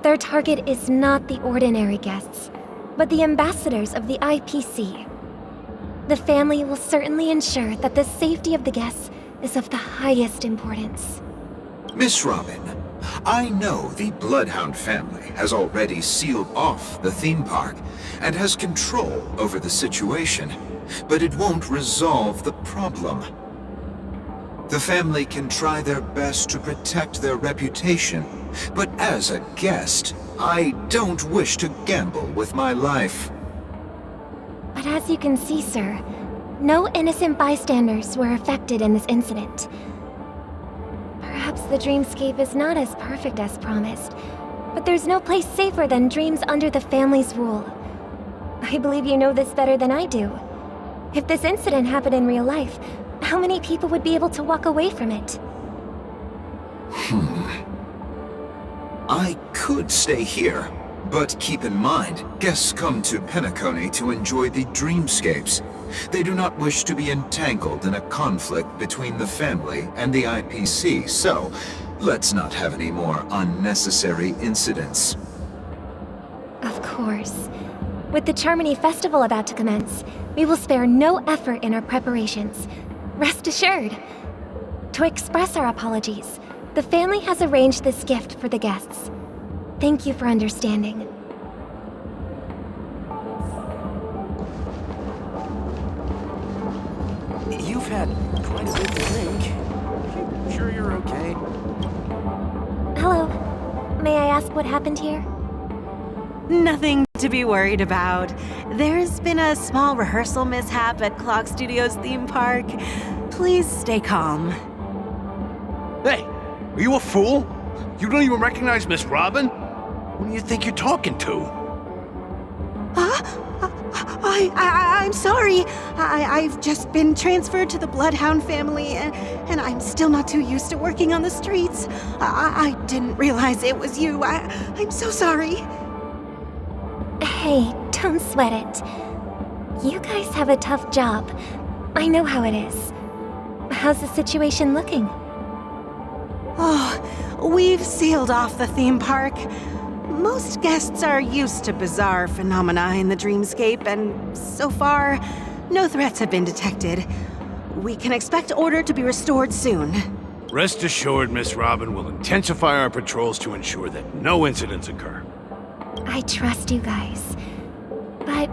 their target is not the ordinary guests, but the ambassadors of the IPC. The family will certainly ensure that the safety of the guests is of the highest importance. Miss Robin, I know the Bloodhound family has already sealed off the theme park and has control over the situation, but it won't resolve the problem. The family can try their best to protect their reputation, but as a guest, I don't wish to gamble with my life. But as you can see, sir, no innocent bystanders were affected in this incident. Perhaps the dreamscape is not as perfect as promised, but there's no place safer than dreams under the family's rule. I believe you know this better than I do. If this incident happened in real life, how many people would be able to walk away from it? I could stay here, but keep in mind, guests come to Penacony to enjoy the dreamscapes. They do not wish to be entangled in a conflict between the family and the IPC, so let's not have any more unnecessary incidents. Of course. With the Charmony Festival about to commence, we will spare no effort in our preparations. Rest assured. To express our apologies, the family has arranged this gift for the guests. Thank you for understanding. You've had quite a bit to drink. Sure you're okay? Hello. May I ask what happened here? Nothing to be worried about. There's been a small rehearsal mishap at Clock Studios theme park. Please stay calm. Hey, are you a fool? You don't even recognize Miss Robin? Who do you think you're talking to? I I'm sorry. I've just been transferred to the Bloodhound family, and I'm still not too used to working on the streets. I didn't realize it was you. I'm so sorry. Hey, don't sweat it. You guys have a tough job. I know how it is. How's the situation looking? Oh, we've sealed off the theme park. Most guests are used to bizarre phenomena in the dreamscape, and so far, no threats have been detected. We can expect order to be restored soon. Rest assured, Miss Robin will intensify our patrols to ensure that no incidents occur. I trust you guys. But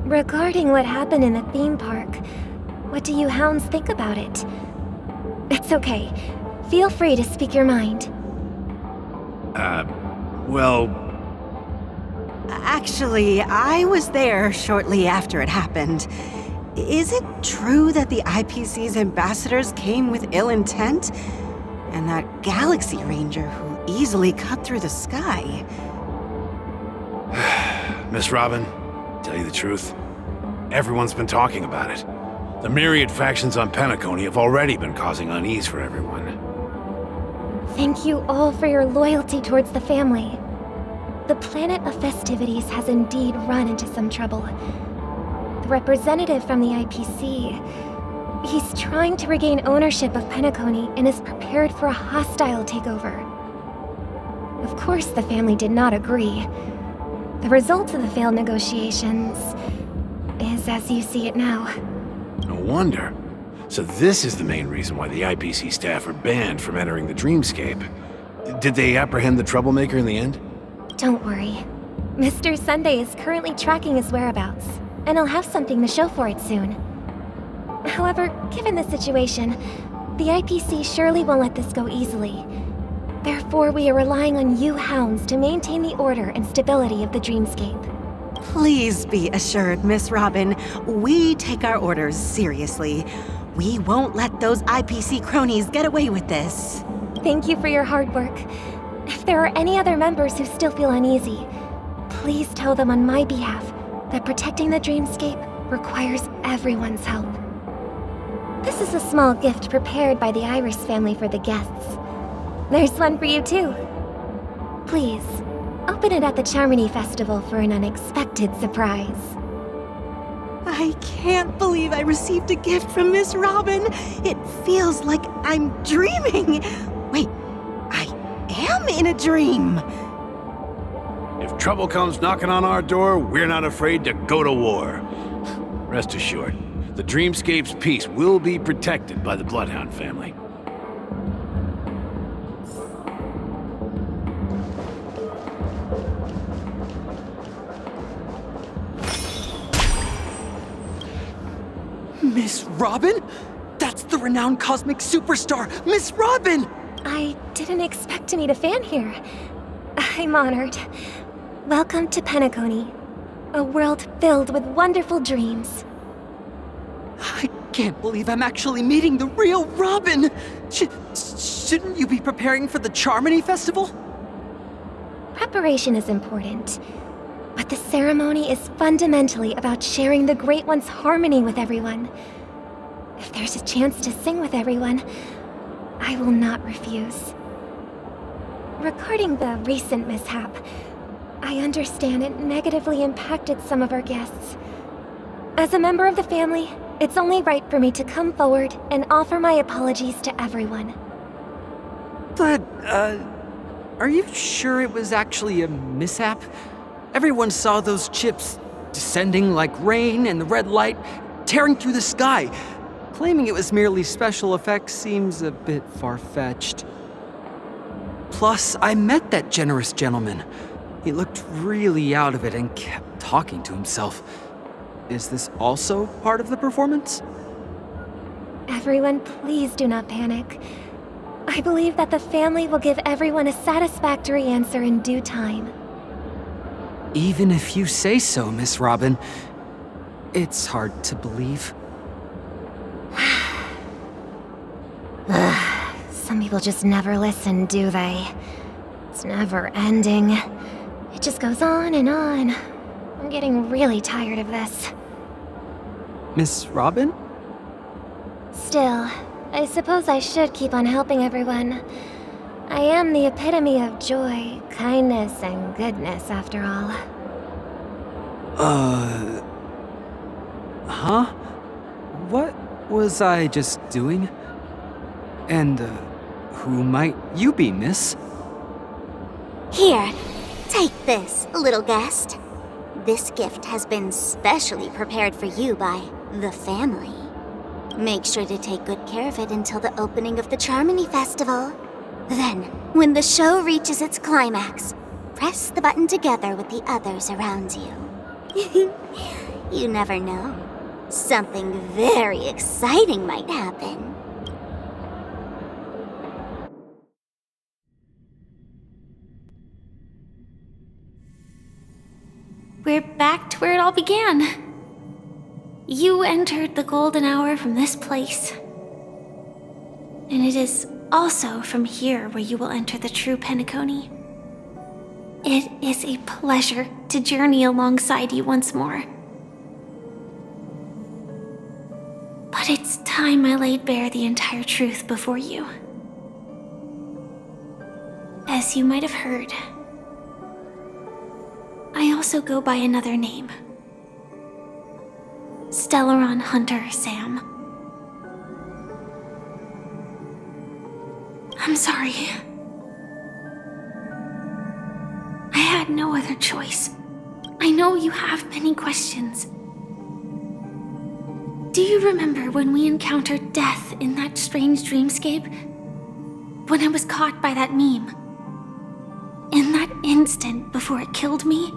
regarding what happened in the theme park, what do you hounds think about it? It's okay. Feel free to speak your mind. Well... Actually, I was there shortly after it happened. Is it true that the IPC's ambassadors came with ill intent? And that Galaxy Ranger who easily cut through the sky? Miss Robin, tell you the truth, everyone's been talking about it. The myriad factions on Penacony have already been causing unease for everyone. Thank you all for your loyalty towards the family. The planet of festivities has indeed run into some trouble. The representative from the IPC, he's trying to regain ownership of Penacony and is prepared for a hostile takeover. Of course, the family did not agree. The result of the failed negotiations is as you see it now. No wonder. So this is the main reason why the IPC staff are banned from entering the dreamscape. Did they apprehend the troublemaker in the end? Don't worry. Mr. Sunday is currently tracking his whereabouts, and he'll have something to show for it soon. However, given the situation, the IPC surely won't let this go easily. Therefore, we are relying on you hounds to maintain the order and stability of the dreamscape. Please be assured, Miss Robin, we take our orders seriously. We won't let those IPC cronies get away with this. Thank you for your hard work. If there are any other members who still feel uneasy, please tell them on my behalf that protecting the dreamscape requires everyone's help. This is a small gift prepared by the Iris family for the guests. There's one for you too. Please, open it at the Charmony Festival for an unexpected surprise. I can't believe I received a gift from Miss Robin. It feels like I'm dreaming. Wait, I am in a dream. If trouble comes knocking on our door, we're not afraid to go to war. Rest assured, the dreamscape's peace will be protected by the Bloodhound family. Miss Robin? That's the renowned cosmic superstar, Miss Robin! I didn't expect to meet a fan here. I'm honored. Welcome to Penacony, a world filled with wonderful dreams. I can't believe I'm actually meeting the real Robin! Shouldn't you be preparing for the Charmony Festival? Preparation is important, but the ceremony is fundamentally about sharing the Great One's harmony with everyone. If there's a chance to sing with everyone, I will not refuse. Regarding the recent mishap, I understand it negatively impacted some of our guests. As a member of the family, it's only right for me to come forward and offer my apologies to everyone. But, are you sure it was actually a mishap? Everyone saw those chips descending like rain and the red light tearing through the sky. Claiming it was merely special effects seems a bit far-fetched. Plus, I met that generous gentleman. He looked really out of it and kept talking to himself. Is this also part of the performance? Everyone, please do not panic. I believe that the family will give everyone a satisfactory answer in due time. Even if you say so, Miss Robin, it's hard to believe. Some people just never listen, do they? It's never ending. It just goes on and on. I'm getting really tired of this. Miss Robin? Still, I suppose I should keep on helping everyone. I am the epitome of joy, kindness, and goodness, after all. Huh? What was I just doing? And, who might you be, miss? Here, take this, little guest. This gift has been specially prepared for you by the family. Make sure to take good care of it until the opening of the Charmony Festival. Then, when the show reaches its climax, press the button together with the others around you. You never know. Something very exciting might happen. We're back to where it all began. You entered the golden hour from this place. And it is also from here where you will enter the true Penacony. It is a pleasure to journey alongside you once more. But it's time I laid bare the entire truth before you. As you might have heard, I also go by another name. Stellaron Hunter Sam. I'm sorry. I had no other choice. I know you have many questions. Do you remember when we encountered death in that strange dreamscape? When I was caught by that meme? In that instant before it killed me?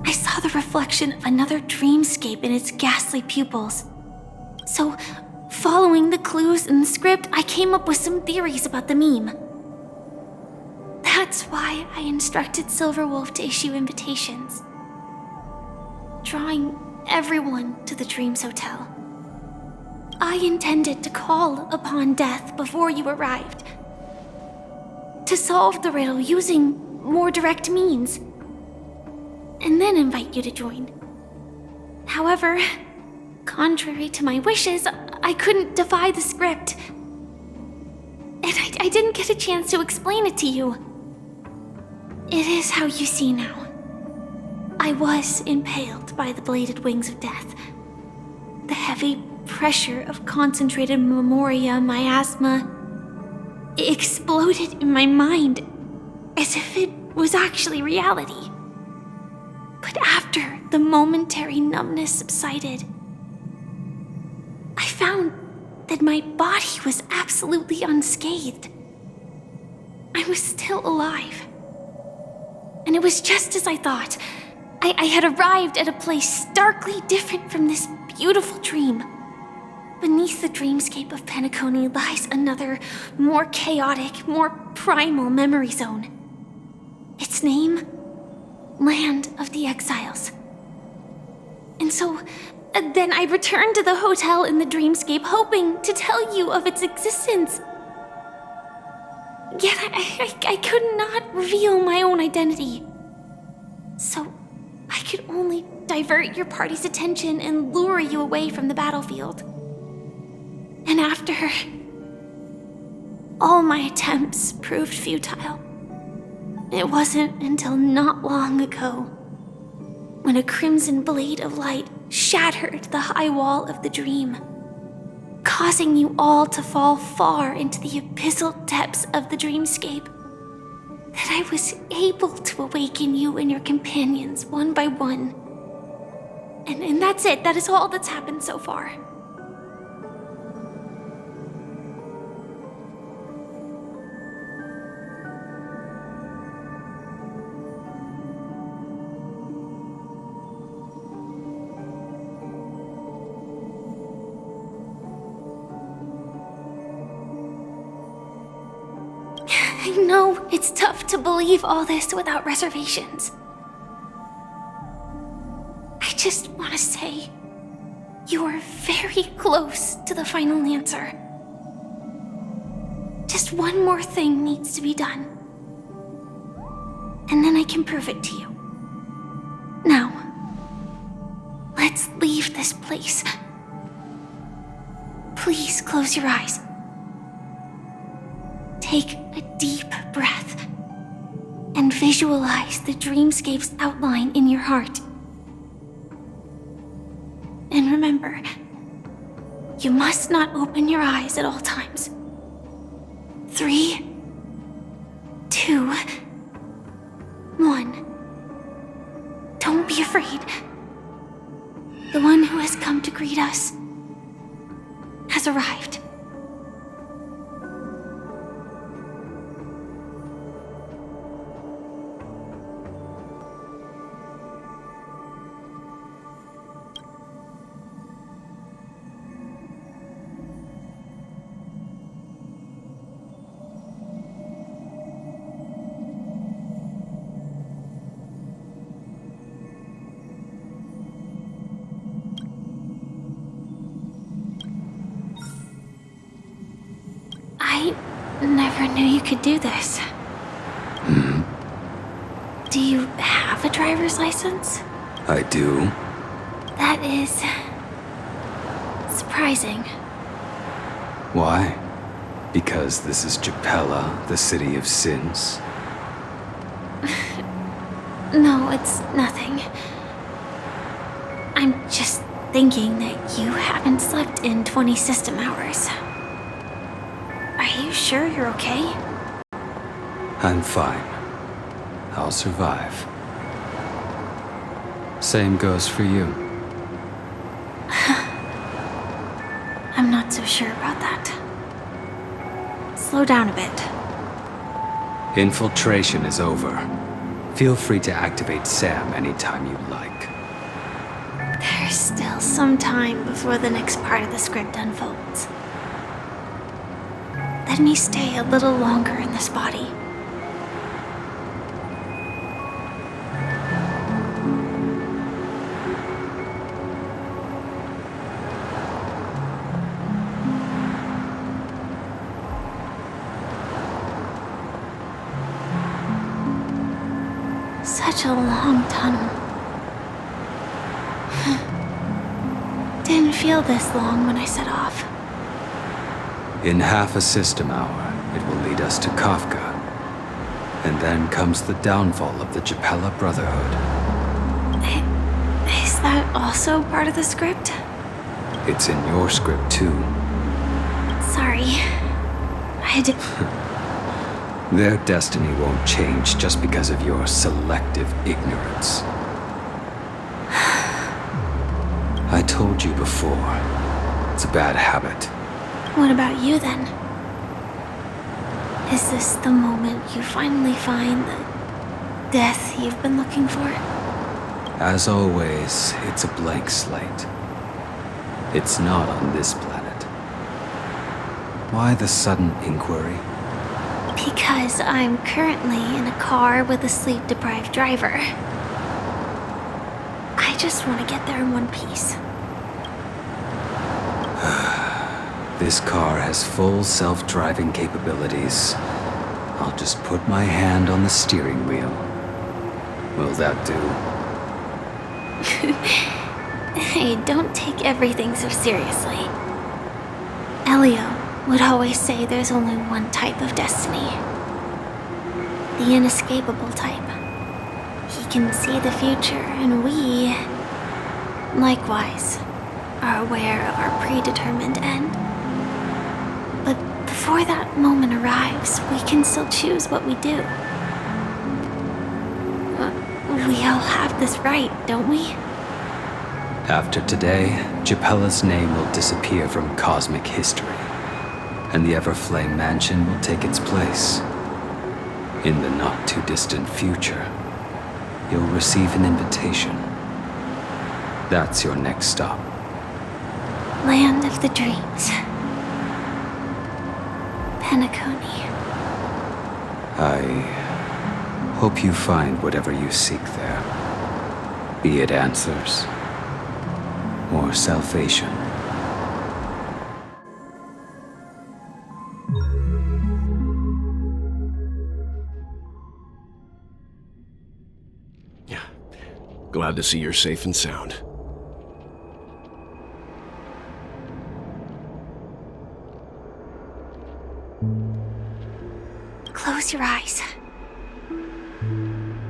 I saw the reflection of another dreamscape in its ghastly pupils. So, following the clues in the script, I came up with some theories about the meme. That's why I instructed Silverwolf to issue invitations, drawing everyone to the Dreams Hotel. I intended to call upon death before you arrived, to solve the riddle using more direct means, and then invite you to join. However, contrary to my wishes, I couldn't defy the script. And I didn't get a chance to explain it to you. It is how you see now. I was impaled by the bladed wings of death. The heavy pressure of concentrated memoria miasma exploded in my mind as if it was actually reality. But after the momentary numbness subsided, I found that my body was absolutely unscathed. I was still alive. And it was just as I thought. I had arrived at a place starkly different from this beautiful dream. Beneath the dreamscape of Penacony lies another, more chaotic, more primal memory zone. Its name? Land of the Exiles. And so, then I returned to the hotel in the dreamscape, hoping to tell you of its existence. Yet I could not reveal my own identity. So, I could only divert your party's attention and lure you away from the battlefield. And after all my attempts proved futile, it wasn't until not long ago when a crimson blade of light shattered the high wall of the dream, causing you all to fall far into the abyssal depths of the dreamscape, that I was able to awaken you and your companions one by one. And that's it. That is all that's happened so far. I know it's tough to believe all this without reservations. I just want to say, you are very close to the final answer. Just one more thing needs to be done. And then I can prove it to you. Now, let's Let's leave this place. Please close your eyes. Take a deep breath and visualize the dreamscape's outline in your heart. And remember, you must not open your eyes at all times. 3, 2, 1. Don't be afraid. The one who has come to greet us has arrived. I never knew you could do this. Do you have a driver's license? I do. That is surprising. Why? Because this is Japella, the city of sins? No, it's nothing. I'm just thinking that you haven't slept in 20 system hours. Are you sure you're okay? I'm fine. I'll survive. Same goes for you. I'm not so sure about that. Slow down a bit. Infiltration is over. Feel free to activate Sam anytime you like. There's still some time before the next part of the script unfolds. Let me stay a little longer in this body. Such a long tunnel. Didn't feel this long when I set off. In half a system hour, it will lead us to Kafka. And then comes the downfall of the Japella Brotherhood. Is that also part of the script? It's in your script, too. Sorry. I had to... Their destiny won't change just because of your selective ignorance. I told you before, it's a bad habit. What about you, then? Is this the moment you finally find the death you've been looking for? As always, it's a blank slate. It's not on this planet. Why the sudden inquiry? Because I'm currently in a car with a sleep-deprived driver. I just want to get there in one piece. This car has full self-driving capabilities. I'll just put my hand on the steering wheel. Will that do? Hey, don't take everything so seriously. Elio would always say there's only one type of destiny. The inescapable type. He can see the future, and we, likewise, are aware of our predetermined end. But before that moment arrives, we can still choose what we do. We all have this right, don't we? After today, Japella's name will disappear from cosmic history, and the Everflame Mansion will take its place. In the not-too-distant future, you'll receive an invitation. That's your next stop. Land of the Dreams. Penacony. I hope you find whatever you seek there. Be it answers or salvation. Glad to see you're safe and sound. Close your eyes.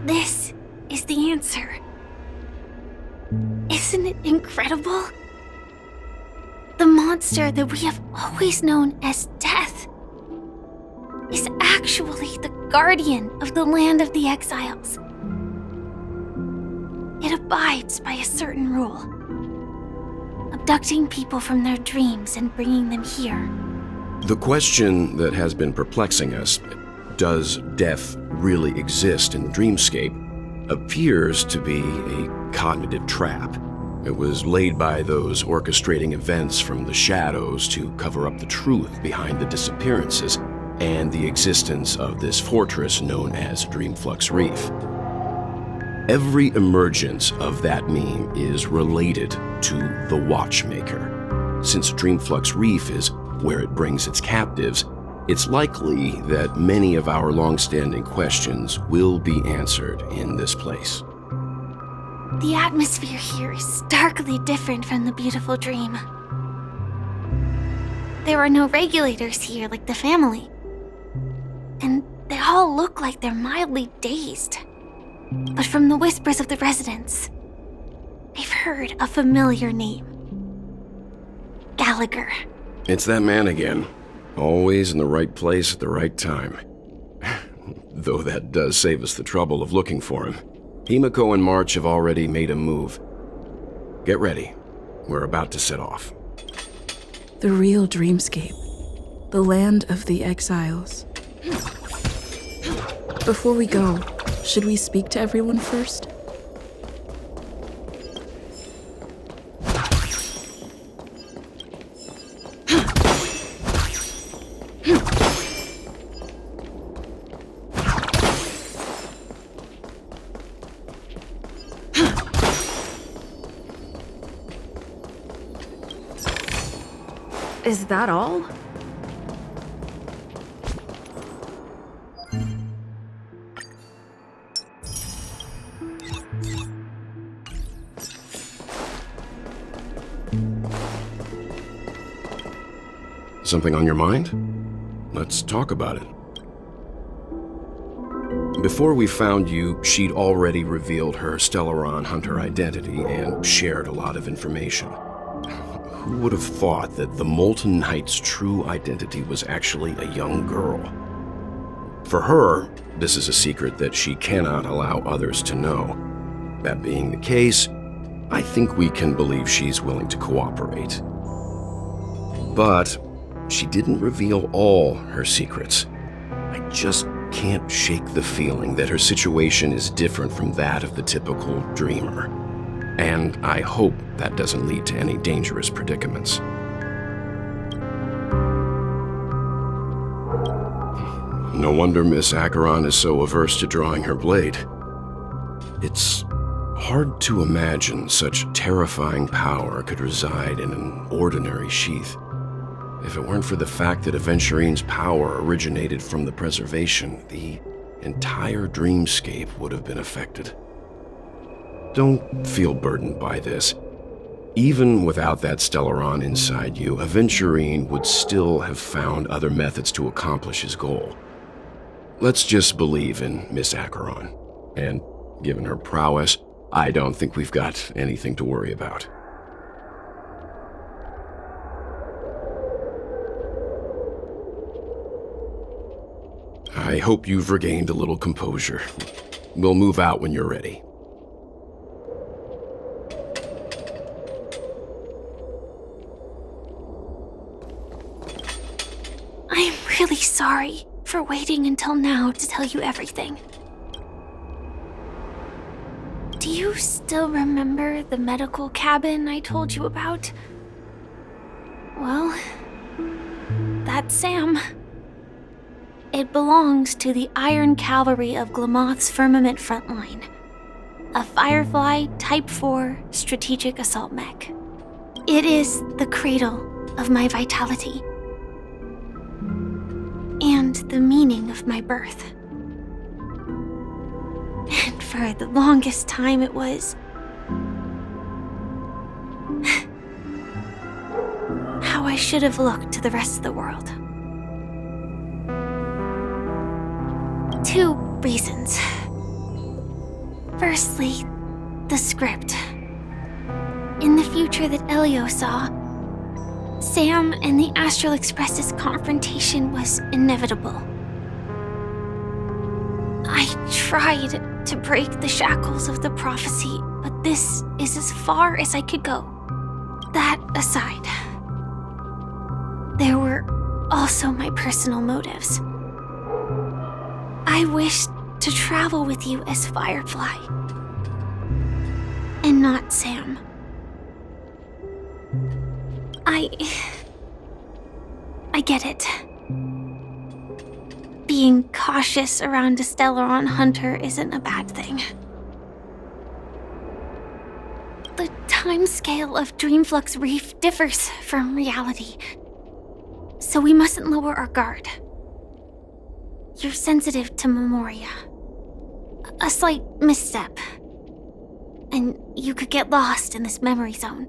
This is the answer. Isn't it incredible? The monster that we have always known as Death is actually the guardian of the land of the exiles. It abides by a certain rule: abducting people from their dreams and bringing them here. The question that has been perplexing us, does death really exist in the dreamscape, appears to be a cognitive trap. It was laid by those orchestrating events from the shadows to cover up the truth behind the disappearances and the existence of this fortress known as Dreamflux Reef. Every emergence of that meme is related to the Watchmaker. Since Dreamflux Reef is where it brings its captives, it's likely that many of our long-standing questions will be answered in this place. The atmosphere here is starkly different from the beautiful dream. There are no regulators here like the family. And they all look like they're mildly dazed. But from the whispers of the residents, I've heard a familiar name. Gallagher. It's that man again. Always in the right place at the right time. Though that does save us the trouble of looking for him. Himiko and March have already made a move. Get ready. We're about to set off. The real dreamscape. The land of the exiles. Before we go, should we speak to everyone first? Is that all? Something on your mind? Let's talk about it. Before we found you, she'd already revealed her Stellaron hunter identity and shared a lot of information. Who would have thought that the Molten Knight's true identity was actually a young girl? For her, this is a secret that she cannot allow others to know. That being the case, I think we can believe she's willing to cooperate. But she didn't reveal all her secrets. I just can't shake the feeling that her situation is different from that of the typical dreamer. And I hope that doesn't lead to any dangerous predicaments. No wonder Miss Acheron is so averse to drawing her blade. It's hard to imagine such terrifying power could reside in an ordinary sheath. If it weren't for the fact that Aventurine's power originated from the preservation, the entire dreamscape would have been affected. Don't feel burdened by this. Even without that Stellaron inside you, Aventurine would still have found other methods to accomplish his goal. Let's just believe in Miss Acheron. And given her prowess, I don't think we've got anything to worry about. I hope you've regained a little composure. We'll move out when you're ready. I'm really sorry for waiting until now to tell you everything. Do you still remember the medical cabin I told you about? Well, that's Sam. It belongs to the Iron Cavalry of Glamoth's Firmament Frontline, a Firefly Type 4 strategic assault mech. It is the cradle of my vitality and the meaning of my birth. And for the longest time it was how I should have looked to the rest of the world. 2 reasons. Firstly, the script. In the future that Elio saw, Sam and the Astral Express's confrontation was inevitable. I tried to break the shackles of the prophecy, but this is as far as I could go. That aside, there were also my personal motives. I wished to travel with you as Firefly, and not Sam. I get it. Being cautious around a Stellaron hunter isn't a bad thing. The timescale of Dreamflux Reef differs from reality, so we mustn't lower our guard. You're sensitive to Memoria. A slight misstep, and you could get lost in this memory zone.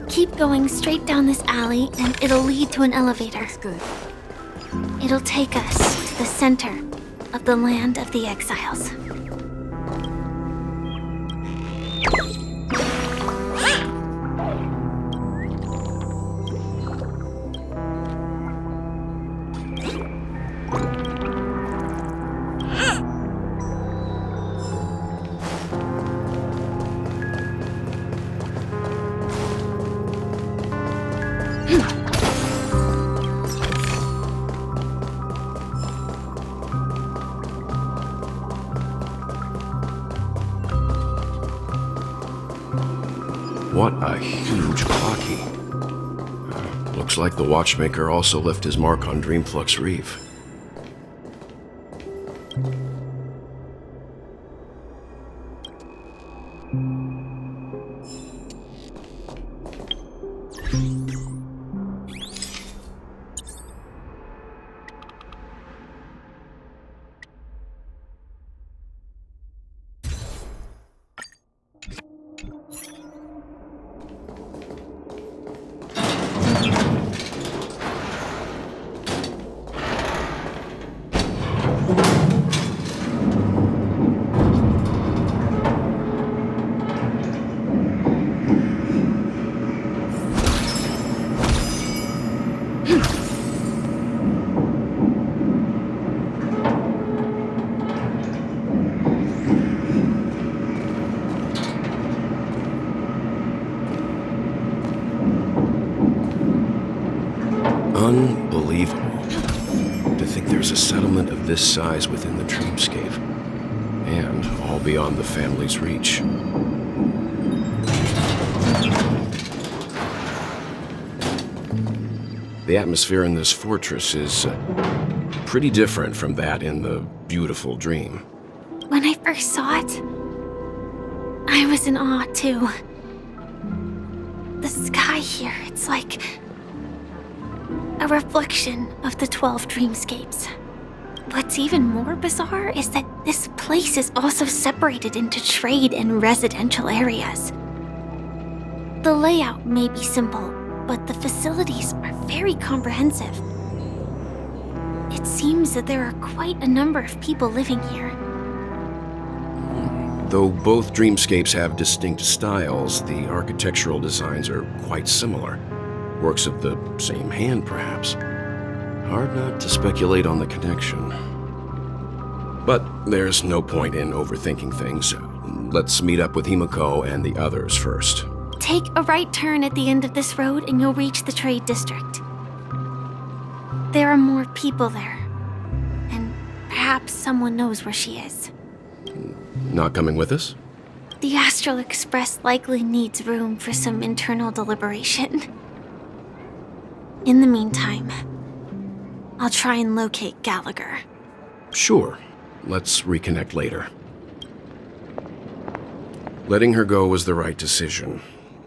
Keep going straight down this alley and it'll lead to an elevator. That's good. It'll take us to the center of the land of the exiles. What a huge clocky. Looks like the watchmaker also left his mark on Dreamflux Reef. Unbelievable. To think there's a settlement of this size within the dreamscape. And all beyond the family's reach. The atmosphere in this fortress is pretty different from that in the beautiful dream. When I first saw it, I was in awe too. The sky here, it's like a reflection of the 12 dreamscapes. What's even more bizarre is that this place is also separated into trade and residential areas. The layout may be simple, but the facilities are very comprehensive. It seems that there are quite a number of people living here. Though both dreamscapes have distinct styles, the architectural designs are quite similar. Works of the same hand, perhaps. Hard not to speculate on the connection. But there's no point in overthinking things. Let's meet up with Himiko and the others first. Take a right turn at the end of this road and you'll reach the trade district. There are more people there. And perhaps someone knows where she is. Not coming with us? The Astral Express likely needs room for some internal deliberation. In the meantime, I'll try and locate Gallagher. Sure. Let's reconnect later. Letting her go was the right decision.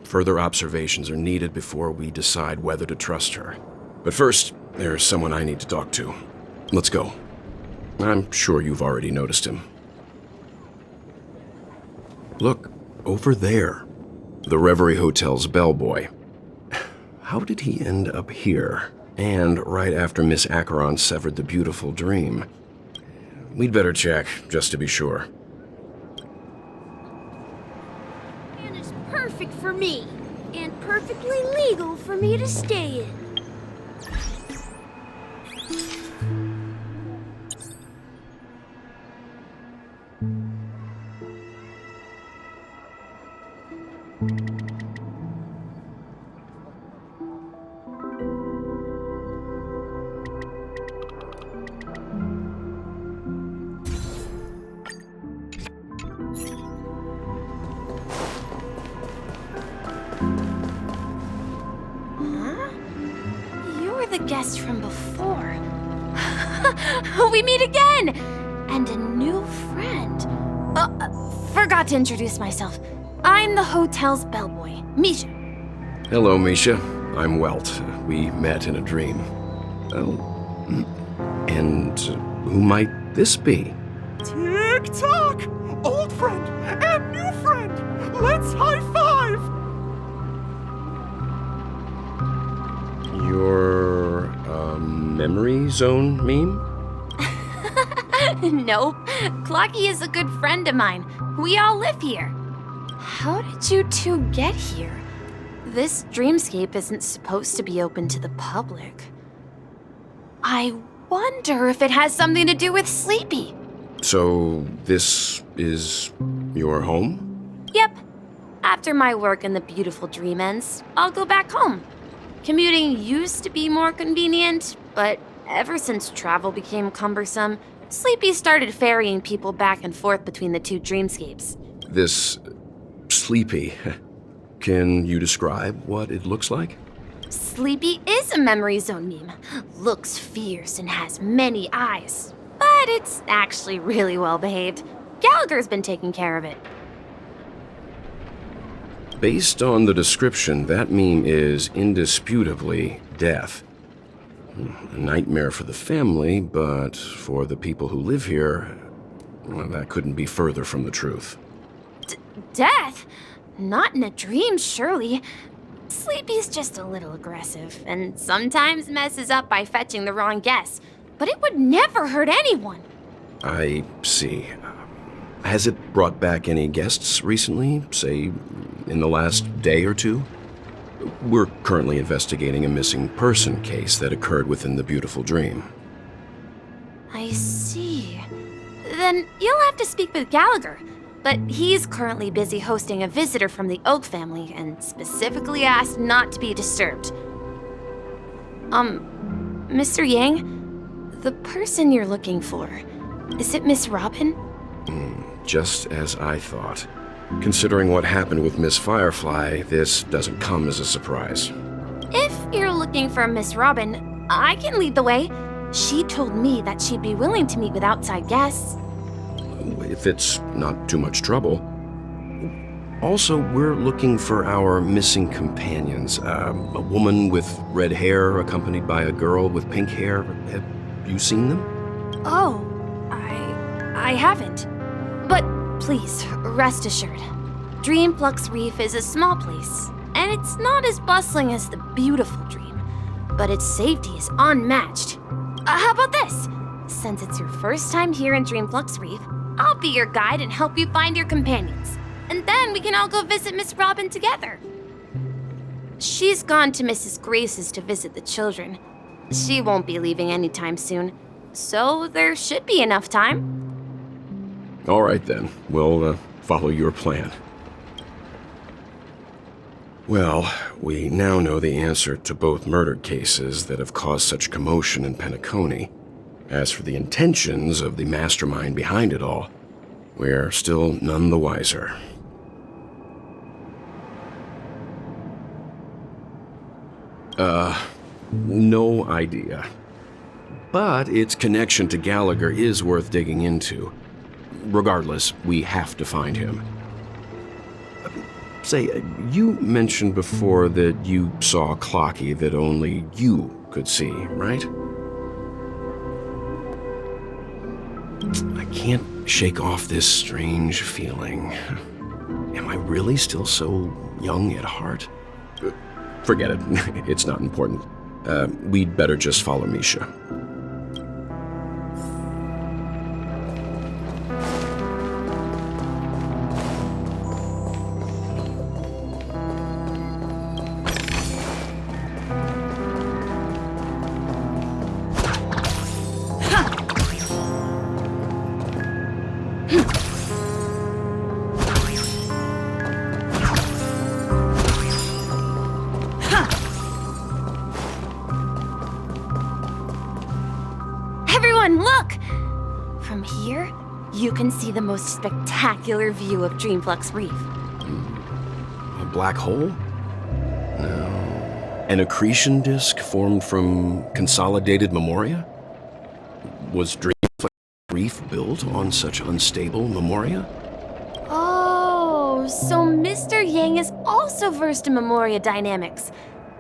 Further observations are needed before we decide whether to trust her. But first, there's someone I need to talk to. Let's go. I'm sure you've already noticed him. Look, over there. The Reverie Hotel's bellboy. How did he end up here? And right after Miss Acheron severed the beautiful dream. We'd better check, just to be sure. And it's perfect for me, and perfectly legal for me to stay in. The guest from before. We meet again! And a new friend. Forgot to introduce myself. I'm the hotel's bellboy, Misha. Hello, Misha. I'm Welt. We met in a dream. Oh. And who might this be? Tick-tock! Old friend and new friend! Let's high-five! Your, memory zone meme? Nope. Clocky is a good friend of mine. We all live here. How did you two get here? This dreamscape isn't supposed to be open to the public. I wonder if it has something to do with Sleepy. So, this is your home? Yep. After my work in the beautiful dream ends, I'll go back home. Commuting used to be more convenient, but ever since travel became cumbersome, Sleepy started ferrying people back and forth between the two dreamscapes. This Sleepy. Can you describe what it looks like? Sleepy is a memory zone meme. Looks fierce and has many eyes. But it's actually really well behaved. Gallagher's been taking care of it. Based on the description, that meme is indisputably death. A nightmare for the family, but for the people who live here, well, that couldn't be further from the truth. Death? Not in a dream, surely. Sleepy's just a little aggressive, and sometimes messes up by fetching the wrong guess. But it would never hurt anyone. I see. Has it brought back any guests recently, say, in the last day or two? We're currently investigating a missing person case that occurred within the beautiful dream. I see. Then you'll have to speak with Gallagher. But he's currently busy hosting a visitor from the Oak family and specifically asked not to be disturbed. Mr. Yang, the person you're looking for, is it Miss Robin? Just as I thought. Considering what happened with Miss Firefly, this doesn't come as a surprise. If you're looking for Miss Robin, I can lead the way. She told me that she'd be willing to meet with outside guests. If it's not too much trouble. Also, we're looking for our missing companions. A woman with red hair accompanied by a girl with pink hair. Have you seen them? Oh, I haven't. But please, rest assured. Dreamflux Reef is a small place, and it's not as bustling as the beautiful Dream, but its safety is unmatched. How about this? Since it's your first time here in Dreamflux Reef, I'll be your guide and help you find your companions. And then we can all go visit Miss Robin together. She's gone to Mrs. Grace's to visit the children. She won't be leaving anytime soon, so there should be enough time. All right then, we'll follow your plan. Well, we now know the answer to both murder cases that have caused such commotion in Penacony. As for the intentions of the mastermind behind it all, we're still none the wiser. No idea. But its connection to Gallagher is worth digging into. Regardless, we have to find him. Say, you mentioned before that you saw a Clocky that only you could see, right? I can't shake off this strange feeling. Am I really still so young at heart? Forget it. It's not important. We'd better just follow Misha. Look! From here, you can see the most spectacular view of Dreamflux Reef. A black hole? No. An accretion disk formed from consolidated memoria? Was Dreamflux Reef built on such unstable memoria? Oh, so Mr. Yang is also versed in memoria dynamics.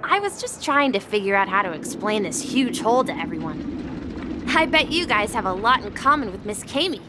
I was just trying to figure out how to explain this huge hole to everyone. I bet you guys have a lot in common with Miss Kami.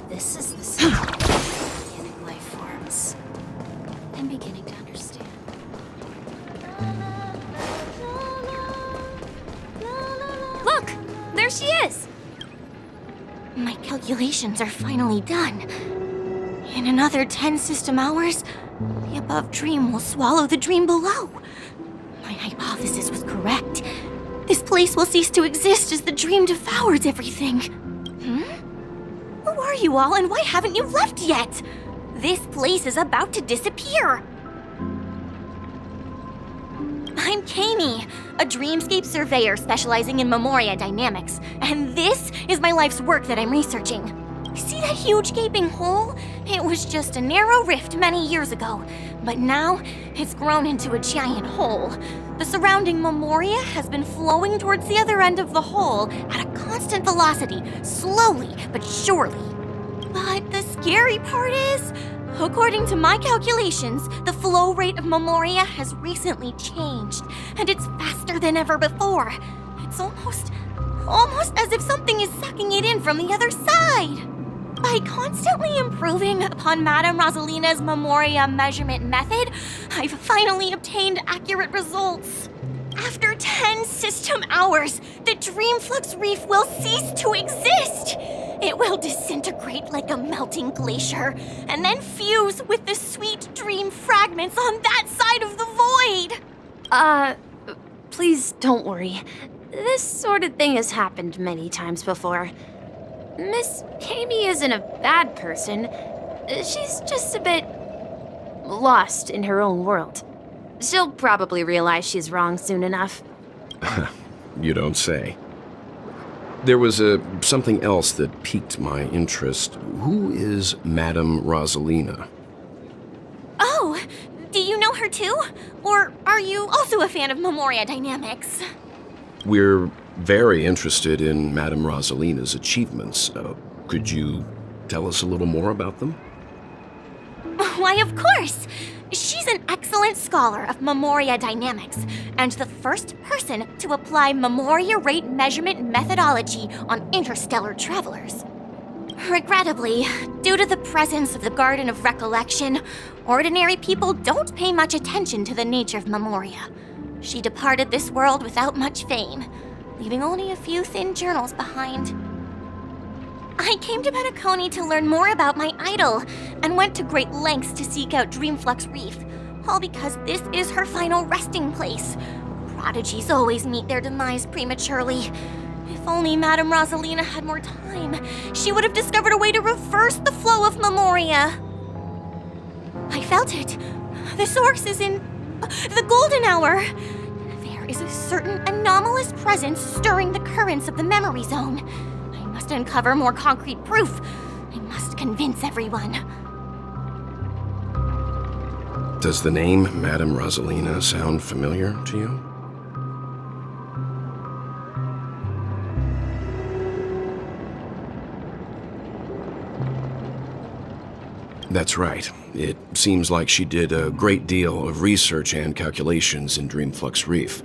This is the sound of organic life forms. I'm beginning to understand. Look! There she is! My calculations are finally done. In another 10 system hours, the above dream will swallow the dream below. My hypothesis was correct. This place will cease to exist as the dream devours everything. Who are are you all, and why haven't you left yet? This place is about to disappear. I'm Kami, a dreamscape surveyor specializing in Memoria dynamics, and this is my life's work that I'm researching. See that huge gaping hole? It was just a narrow rift many years ago, but now it's grown into a giant hole. The surrounding Memoria has been flowing towards the other end of the hole at a constant velocity, slowly but surely. But the scary part is, according to my calculations, the flow rate of Memoria has recently changed, and it's faster than ever before. It's almost as if something is sucking it in from the other side. By constantly improving upon Madame Rosalina's Memoria measurement method, I've finally obtained accurate results. After 10 system hours, the Dreamflux Reef will cease to exist. It will disintegrate like a melting glacier, and then fuse with the sweet dream fragments on that side of the void. Please don't worry. This sort of thing has happened many times before. Miss Kami isn't a bad person. She's just a bit lost in her own world. She'll probably realize she's wrong soon enough. You don't say. There was something else that piqued my interest. Who is Madame Rosalina? Oh, do you know her too? Or are you also a fan of Memoria dynamics? We're very interested in Madame Rosalina's achievements. Could you tell us a little more about them? Why, of course! She's an excellent scholar of Memoria dynamics, and the first person to apply Memoria rate measurement methodology on interstellar travelers. Regrettably, due to the presence of the Garden of Recollection, ordinary people don't pay much attention to the nature of Memoria. She departed this world without much fame, leaving only a few thin journals behind. I came to Penacony to learn more about my idol, and went to great lengths to seek out Dreamflux Reef, all because this is her final resting place. Prodigies always meet their demise prematurely. If only Madame Rosalina had more time, she would have discovered a way to reverse the flow of Memoria. I felt it. The source is in the golden hour. There is a certain anomalous presence stirring the currents of the memory zone. I must uncover more concrete proof. I must convince everyone. Does the name Madame Rosalina sound familiar to you? That's right. It seems like she did a great deal of research and calculations in Dreamflux Reef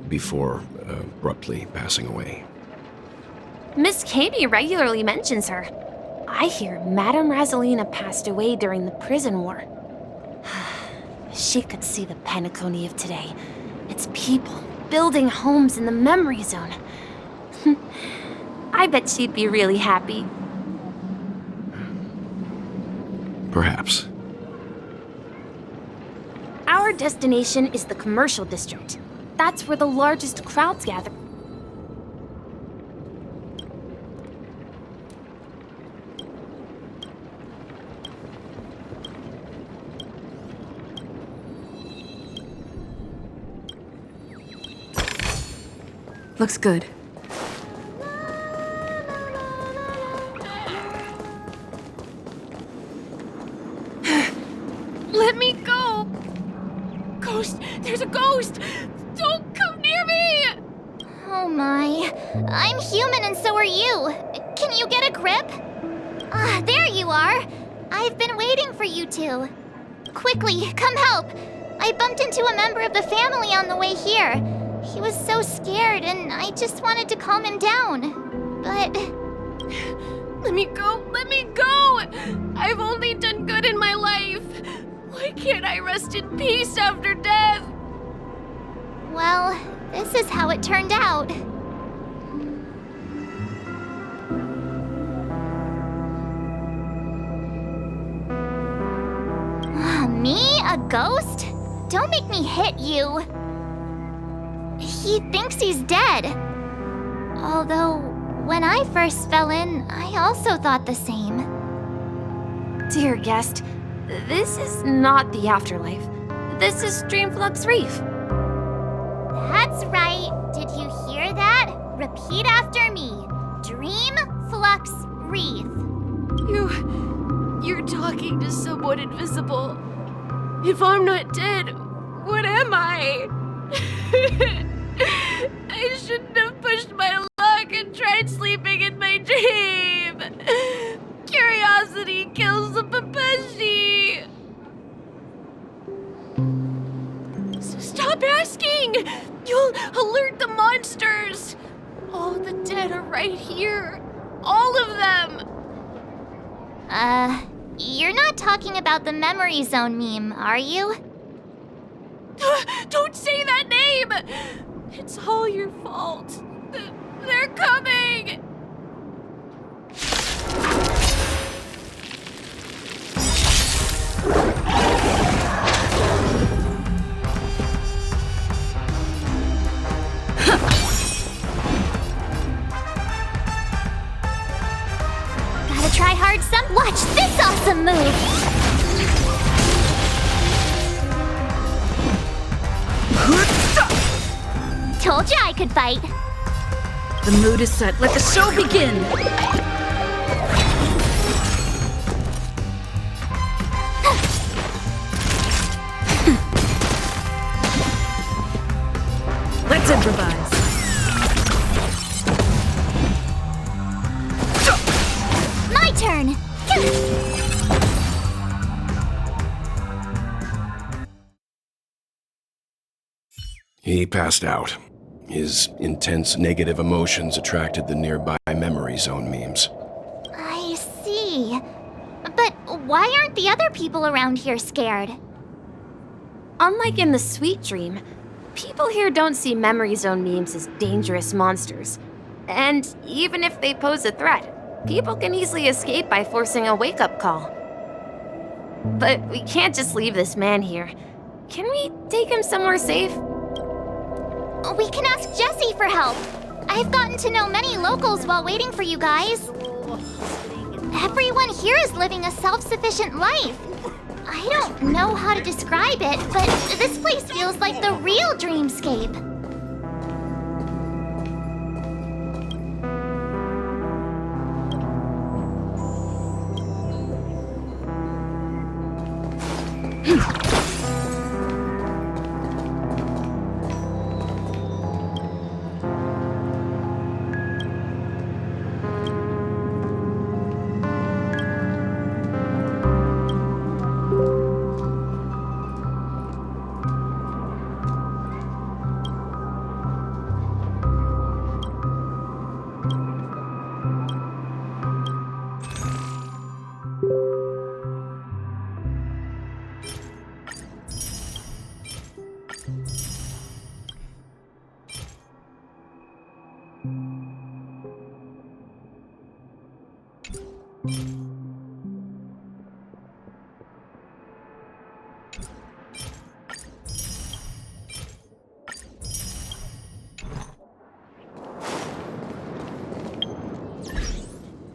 before abruptly passing away. Miss Kami regularly mentions her. I hear Madame Rosalina passed away during the prison war. She could see the Penacony of today. Its people building homes in the memory zone. I bet she'd be really happy. Perhaps. Our destination is the commercial district. That's where the largest crowds gather. Looks good. Let me go! Ghost! There's a ghost! Don't come near me! Oh my. I'm human and so are you. Can you get a grip? There you are. I've been waiting for you two. Quickly, come help. I bumped into a member of the family on the way here. He was so scared and I just wanted to calm him down. But... Let me go! Let me go! I've only done good in my life. Why can't I rest in peace after death? well, this is how it turned out. Me? A ghost? Don't make me hit you. He thinks he's dead. Although, When I first fell in, I also thought the same. Dear guest, this is not the afterlife. This is Dreamflux Reef. That's right. Did you hear that? Repeat after me. Dream Flux Reef. You're talking to someone invisible. If I'm not dead, what am I? I shouldn't have pushed my luck and tried sleeping in my dream. Curiosity kills the Papeshi. Stop asking! You'll alert the monsters! All the dead are right here. All of them! You're not talking about the memory zone meme, are you? Don't say that name! It's all your fault. They're coming! Gotta try hard some. Watch this awesome move! Told you I could fight. The mood is set. Let the show begin! Let's improvise. My turn! He passed out. His intense negative emotions attracted the nearby memory zone memes. I see. But why aren't the other people around here scared? Unlike in the Sweet Dream, people here don't see memory zone memes as dangerous monsters. And even if they pose a threat, people can easily escape by forcing a wake-up call. But we can't just leave this man here. Can we take him somewhere safe? We can ask Jessie for help. I've gotten to know many locals while waiting for you guys. Everyone here is living a self-sufficient life. I don't know how to describe it, but this place feels like the real dreamscape.